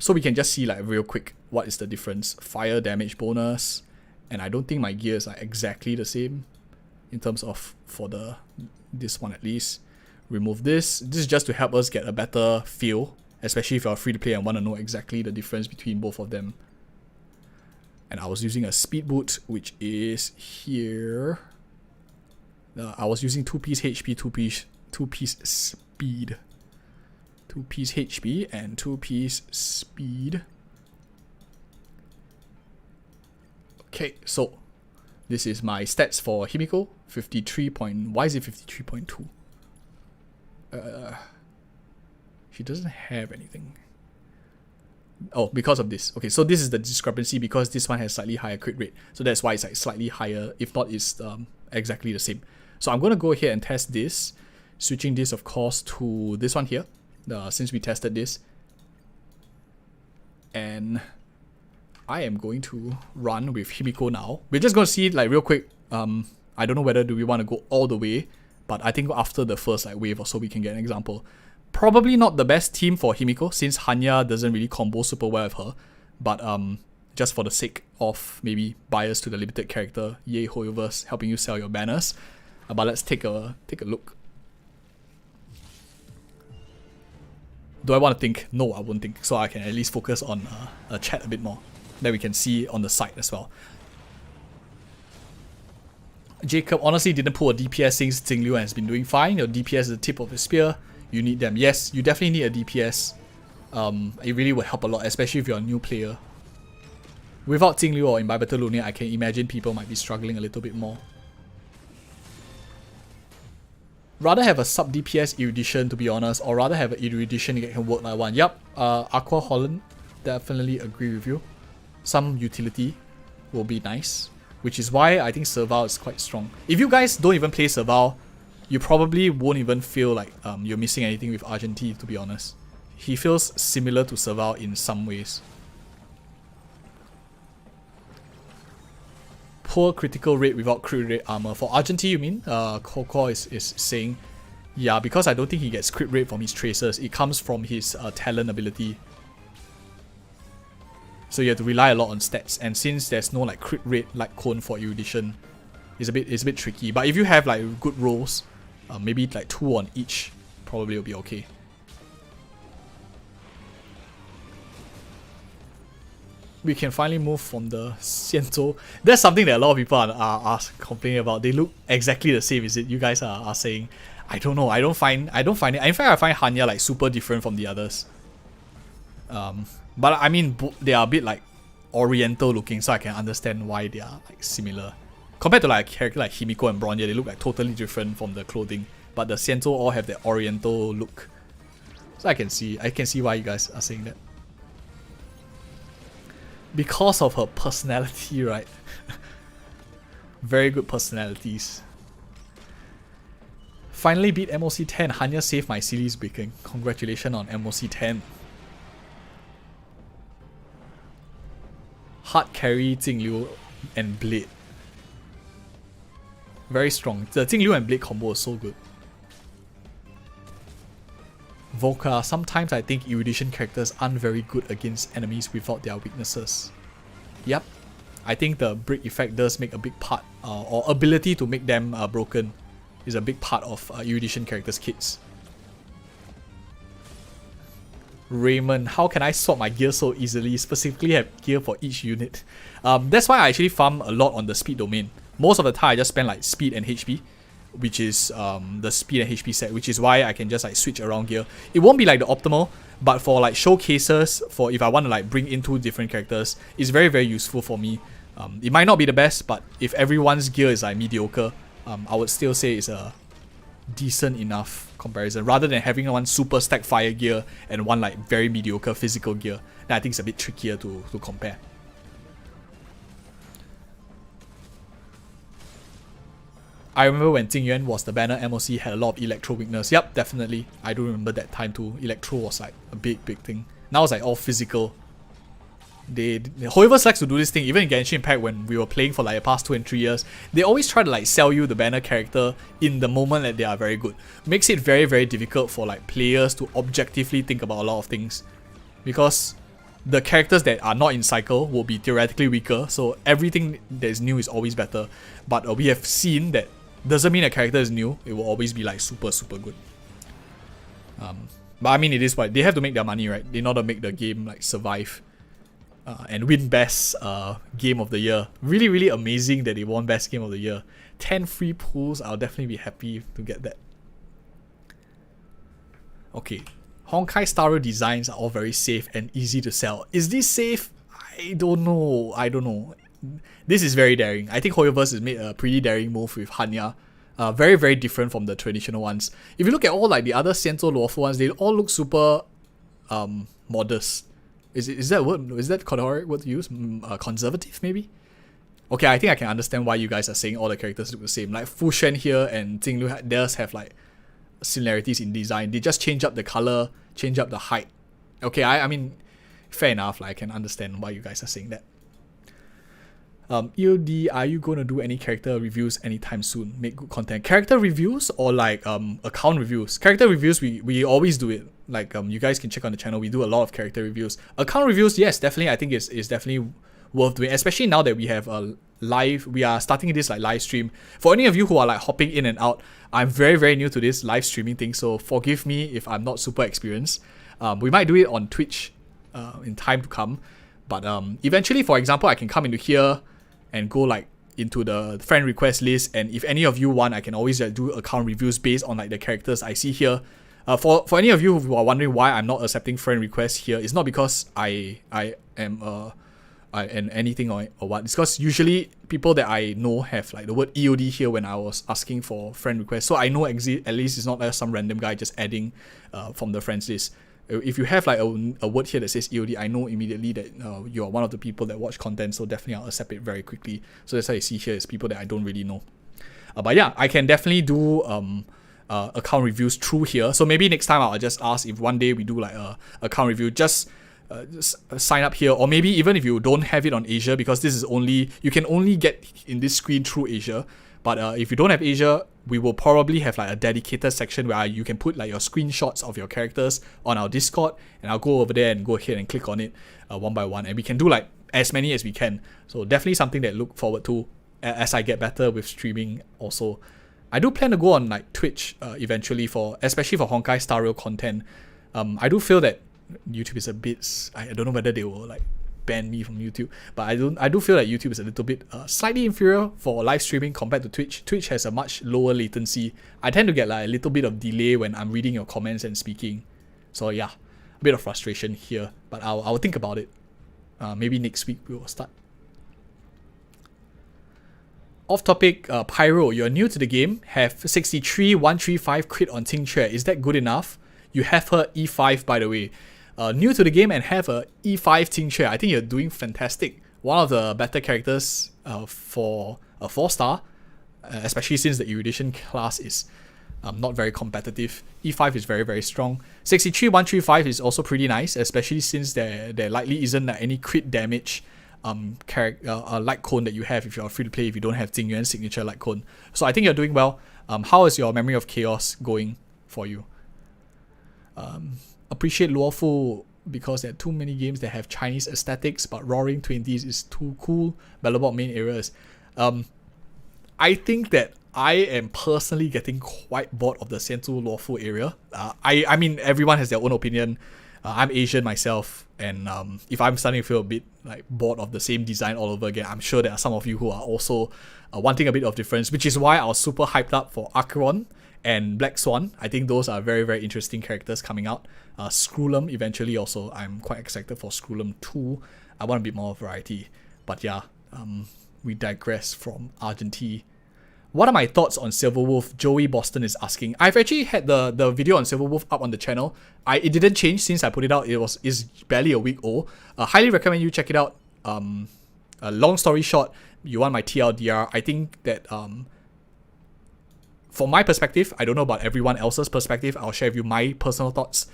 So we can just see like real quick what is the difference. Fire damage bonus, and I don't think my gears are exactly the same in terms of for this one at least. Remove this. This is just to help us get a better feel, especially if you're free to play and want to know exactly the difference between both of them. And I was using a speed boot, which is here. I was using 2-piece HP, 2-piece speed. 2-piece HP and 2-piece speed. Okay, so this is my stats for Himiko. 53 point. Why is it 53.2? She doesn't have anything. Oh, because of this. Okay, so this is the discrepancy because this one has slightly higher crit rate. So that's why it's like slightly higher. If not, it's exactly the same. So I'm going to go ahead and test this. Switching this, of course, to this one here. Since we tested this. And I am going to run with Himiko now. We're just going to see like real quick. I don't know whether do we want to go all the way. But I think after the first like wave or so we can get an example. Probably not the best team for Himiko since Hanya doesn't really combo super well with her. But just for the sake of maybe bias to the limited character, yay Hoyoverse helping you sell your banners. But let's take a look. Do I want to think? No, I won't think. So I can at least focus on a chat a bit more. That we can see on the side as well. Jacob honestly didn't pull a DPS since Jingliu and has been doing fine. Your DPS is the tip of his spear. You need them. Yes, you definitely need a DPS. It really would help a lot, especially if you're a new player. Without Jingliu or Imbibitor Lunia, I can imagine people might be struggling a little bit more. Rather have a sub DPS erudition, to be honest, or rather have an erudition that can work like one. Yep, Aqua Holland, definitely agree with you. Some utility will be nice, which is why I think Serval is quite strong. If you guys don't even play Serval, you probably won't even feel like you're missing anything with Argenti, to be honest. He feels similar to Serval in some ways. Poor critical rate without crit rate armor. For Argenti, you mean? Koko is saying, yeah, because I don't think he gets crit rate from his tracers. It comes from his talent ability. So you have to rely a lot on stats. And since there's no like crit rate like cone for erudition, it's a bit tricky. But if you have like good rolls, maybe like 2 on each, probably will be okay. We can finally move from the Siento. That's something that a lot of people are complaining about. They look exactly the same, is it? You guys are saying. I don't know. I don't find it. In fact, I find Hanya like super different from the others. But I mean, they are a bit like oriental looking, so I can understand why they are like similar. Compared to like a character like Himiko and Bronya, they look like totally different from the clothing. But the Siento all have that oriental look. So I can see why you guys are saying that. Because of her personality, right? Very good personalities. Finally beat MOC 10. Hanya saved my series breaking. Congratulations on MOC 10. Hard carry, Jingliu and Blade. Very strong. The Jingliu and Blade combo is so good. Volca, sometimes I think erudition characters aren't very good against enemies without their weaknesses. Yep, I think the break effect does make a big part, or ability to make them broken is a big part of erudition characters' kits. Raymond, how can I swap my gear so easily? Specifically have gear for each unit. That's why I actually farm a lot on the speed domain. Most of the time I just spend like speed and HP, which is the speed and HP set, which is why I can just like switch around gear. It won't be like the optimal, but for like showcases, for if I want to like bring in 2 different characters, it's very, very useful for me. It might not be the best, but if everyone's gear is like mediocre, I would still say it's a decent enough comparison, rather than having one super stack fire gear and one like very mediocre physical gear. Then I think it's a bit trickier to compare. I remember when Jingyuan was the banner, MOC had a lot of electro weakness. Yep, definitely. I do remember that time too. Electro was like a big thing. Now it's like all physical. Whoever likes to do this thing, even in Genshin Impact when we were playing for like the past 2 and 3 years, they always try to like sell you the banner character in the moment that they are very good. Makes it very, very difficult for like players to objectively think about a lot of things, because the characters that are not in cycle will be theoretically weaker, so everything that is new is always better. But we have seen that doesn't mean a character is new, it will always be like super good. But I mean, it is what they have to make their money, right? In order to make the game like survive. And win best game of the year. Really, really amazing that they won best game of the year. 10 free pulls, I'll definitely be happy to get that. Okay, Honkai Star Rail designs are all very safe and easy to sell. Is this safe? I don't know. This is very daring. I think Hoyoverse has made a pretty daring move with Hanya. Very, very different from the traditional ones. If you look at all like the other Sento lawful ones, they all look super modest. Is that word? Is that correct word to use? Conservative, maybe? Okay, I think I can understand why you guys are saying all the characters look the same. Like Fu Shen here and Jinglu theirs have like similarities in design. They just change up the color, change up the height. Okay, I mean, fair enough. Like, I can understand why you guys are saying that. EOD, are you going to do any character reviews anytime soon? Make good content. Character reviews or like account reviews? Character reviews, we always do it. Like you guys can check on the channel. We do a lot of character reviews. Account reviews, yes, definitely. I think it's definitely worth doing, especially now that we have a live. We are starting this like live stream. For any of you who are like hopping in and out, I'm very, very new to this live streaming thing, so forgive me if I'm not super experienced. We might do it on Twitch in time to come, but eventually, for example, I can come into here and go like into the friend request list, and if any of you want, I can always do account reviews based on like the characters I see here. For any of you who are wondering why I'm not accepting friend requests here, it's not because I am anything or what. It's because usually people that I know have like the word EOD here when I was asking for friend requests, so I know at least it's not like some random guy just adding from the friends list. If you have like a word here that says EOD, I know immediately that you're one of the people that watch content, so definitely I'll accept it very quickly. So that's why you see here is people that I don't really know. But yeah, I can definitely do account reviews through here. So maybe next time I'll just ask if one day we do like a account review, just sign up here, or maybe even if you don't have it on Asia, because this is only, you can only get in this screen through Asia. But if you don't have Asia, we will probably have like a dedicated section where you can put like your screenshots of your characters on our Discord, and I'll go over there and go ahead and click on it one by one, and we can do like as many as we can. So definitely something that I look forward to as I get better with streaming also. I do plan to go on like Twitch eventually, especially for Honkai Star Rail content. I do feel that YouTube is a bit, I don't know whether they will like ban me from YouTube, but I do feel like YouTube is a little bit slightly inferior for live streaming compared to Twitch. Twitch has a much lower latency. I tend to get like a little bit of delay when I'm reading your comments and speaking. So yeah, a bit of frustration here, but I'll think about it. Maybe next week we will start. Off topic, Pyro, you're new to the game, have 63 135 crit on Tingche. Is that good enough? You have her E5, by the way. New to the game and have a E5 Tingche. I think you're doing fantastic. One of the better characters for a 4-star, especially since the Erudition class is not very competitive. E5 is very, very strong. 63 135 is also pretty nice, especially since there likely isn't any crit damage light cone that you have if you're free to play, if you don't have Jingyuan's signature light cone. So I think you're doing well. How is your Memory of Chaos going for you? Appreciate Luofu because there are too many games that have Chinese aesthetics, but Roaring 20s is too cool. Bellabot main areas. I think that I am personally getting quite bored of the Sensu Luofu area. I mean, everyone has their own opinion. I'm Asian myself, and if I'm starting to feel a bit like bored of the same design all over again, I'm sure there are some of you who are also wanting a bit of difference, which is why I was super hyped up for Acheron and Black Swan. I think those are very, very interesting characters coming out. Screwlum eventually also, I'm quite excited for Screwlum 2. I want a bit more variety. But yeah, we digress from Argenti. What are my thoughts on Silverwolf? Joey Boston is asking. I've actually had the video on Silverwolf up on the channel. It didn't change since I put it out. Is barely a week old. Highly recommend you check it out. A long story short, you want my TLDR. I think that from my perspective, I don't know about everyone else's perspective. I'll share with you my personal thoughts.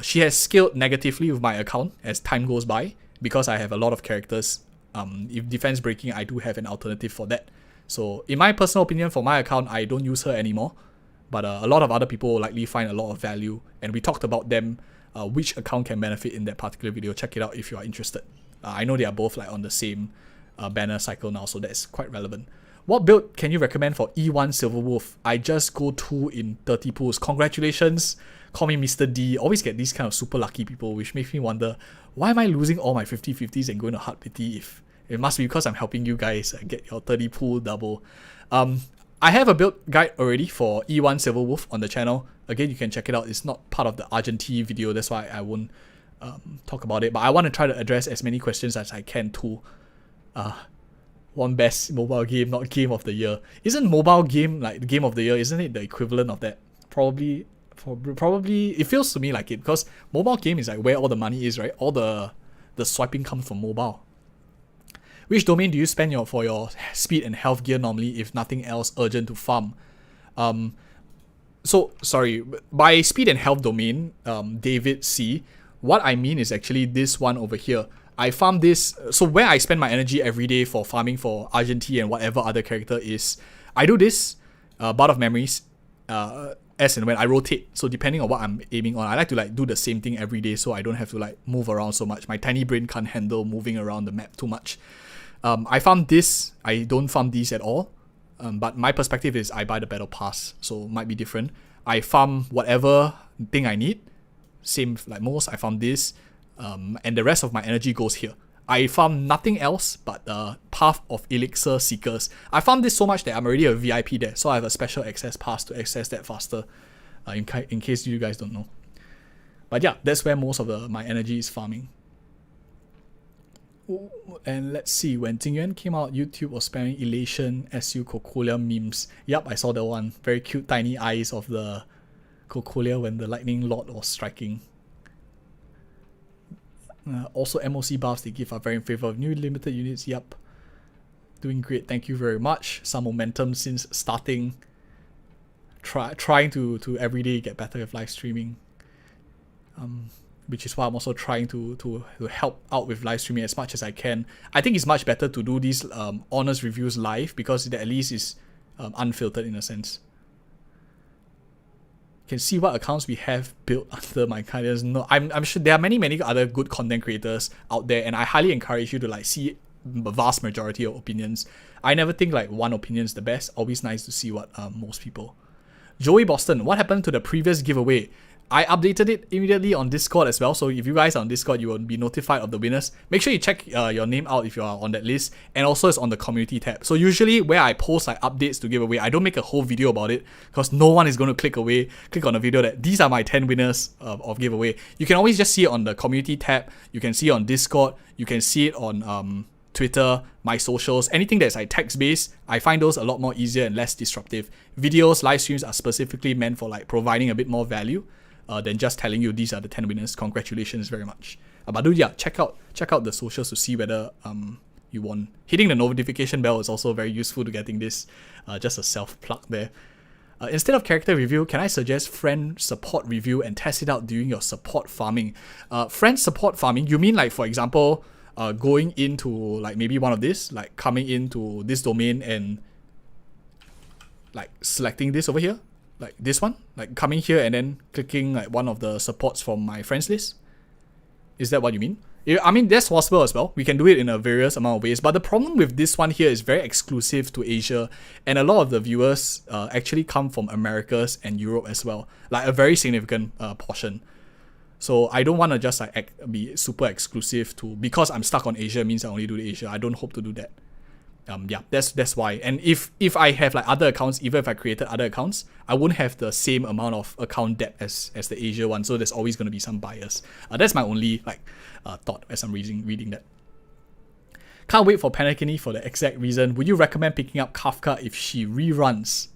She has scaled negatively with my account as time goes by because I have a lot of characters. If defense breaking, I do have an alternative for that. So in my personal opinion, for my account, I don't use her anymore. But a lot of other people likely find a lot of value. And we talked about them, which account can benefit in that particular video. Check it out if you are interested. I know they are both like on the same banner cycle now, so that's quite relevant. What build can you recommend for E1 Silverwolf? I just go 2 in 30 pools. Congratulations. Call me Mr. D. Always get these kind of super lucky people, which makes me wonder, why am I losing all my 50-50s and going to hard pity if... It must be because I'm helping you guys get your 30 pool double. I have a build guide already for E1 Silverwolf on the channel. Again, you can check it out. It's not part of the Argenti video. That's why I won't talk about it. But I want to try to address as many questions as I can too. One best mobile game, not game of the year. Isn't mobile game like the game of the year? Isn't it the equivalent of that? Probably, it feels to me like it. Because mobile game is like where all the money is, right? All the swiping comes from mobile. Which domain do you spend for your speed and health gear normally if nothing else urgent to farm? So, sorry, by speed and health domain, David C, what I mean is actually this one over here. I farm this, so where I spend my energy every day for farming for Argenti and whatever other character is, I do this, Bard of Memories, as and when I rotate. So depending on what I'm aiming on, I like to like do the same thing every day so I don't have to like move around so much. My tiny brain can't handle moving around the map too much. I farm this, I don't farm these at all, but my perspective is I buy the battle pass, so it might be different. I farm whatever thing I need, same like most, I farm this, and the rest of my energy goes here. I farm nothing else but the Path of Elixir Seekers. I farm this so much that I'm already a VIP there, so I have a special access pass to access that faster, in case you guys don't know. But yeah, that's where most of my energy is farming. And let's see, when Jingyuan came out, YouTube was spamming Elation, SU, Cocolia memes. Yup, I saw that one. Very cute tiny eyes of the Cocolia when the lightning lord was striking. Also, MOC buffs they give are very in favor of new limited units. Yup. Doing great, thank you very much. Some momentum since starting. Trying to every day get better with live streaming. Which is why I'm also trying to help out with live streaming as much as I can. I think it's much better to do these honest reviews live because it at least is unfiltered in a sense. You can see what accounts we have built under my guidance. No, I'm sure there are many other good content creators out there, and I highly encourage you to like see the vast majority of opinions. I never think like one opinion is the best. Always nice to see what most people. Joey Boston, what happened to the previous giveaway? I updated it immediately on Discord as well, so if you guys are on Discord, you will be notified of the winners. Make sure you check your name out if you are on that list, and also it's on the community tab. So usually where I post like updates to give away, I don't make a whole video about it because no one is going to click on a video that these are my 10 winners of giveaway. You can always just see it on the community tab, you can see it on Discord, you can see it on Twitter, my socials, anything that's like text based. I find those a lot more easier and less disruptive. Videos, live streams are specifically meant for like providing a bit more value than just telling you these are the 10 winners. Congratulations very much. But dude, yeah, check out the socials to see whether you won. Hitting the notification bell is also very useful to getting this. Just a self plug there. Instead of character review, can I suggest friend support review and test it out during your support farming? Friend support farming, you mean like for example, going into like maybe one of this, like coming into this domain and like selecting this over here? Like this one, like coming here and then clicking like one of the supports from my friends list. Is that what you mean? I mean, that's possible as well. We can do it in a various amount of ways. But the problem with this one here is very exclusive to Asia. And a lot of the viewers actually come from Americas and Europe as well. Like a very significant portion. So I don't want to just like be super exclusive to, because I'm stuck on Asia means I only do the Asia. I don't hope to do that. Yeah, that's why. And if I have like other accounts, even if I created other accounts, I won't have the same amount of account depth as the Asia one. So there's always going to be some bias. That's my only like thought as I'm reading that. Can't wait for Panakini for the exact reason. Would you recommend picking up Kafka if she reruns?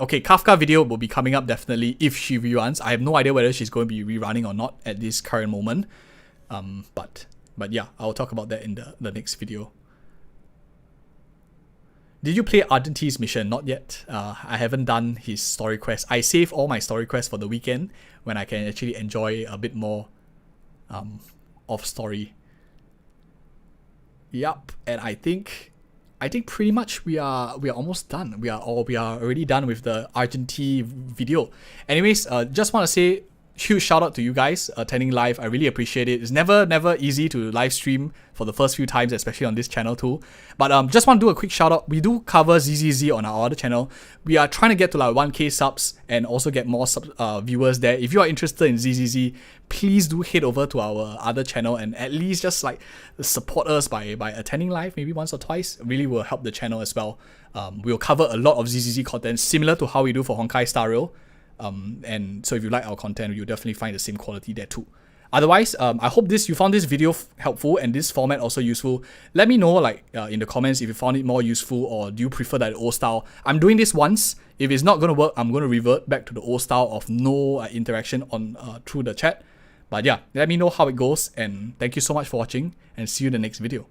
Okay, Kafka video will be coming up definitely if she reruns. I have no idea whether she's going to be rerunning or not at this current moment. But yeah, I'll talk about that in the next video. Did you play Argenti's mission? Not yet. I haven't done his story quest. I save all my story quests for the weekend when I can actually enjoy a bit more of story. Yup, and I think pretty much we are almost done. We are already done with the Argenti video. Anyways, just want to say huge shout out to you guys attending live. I really appreciate it. It's never easy to live stream for the first few times, especially on this channel too. But just want to do a quick shout out. We do cover ZZZ on our other channel. We are trying to get to like 1k subs and also get more viewers there. If you are interested in ZZZ, please do head over to our other channel and at least just like support us by attending live maybe once or twice. It really will help the channel as well. We'll cover a lot of ZZZ content similar to how we do for Honkai Star Rail. And so if you like our content, you'll definitely find the same quality there too. Otherwise, I hope you found this video helpful and this format also useful. Let me know like in the comments if you found it more useful or do you prefer that old style. I'm doing this once. If it's not going to work, I'm going to revert back to the old style of no interaction on through the chat. But yeah, let me know how it goes, and thank you so much for watching and see you in the next video.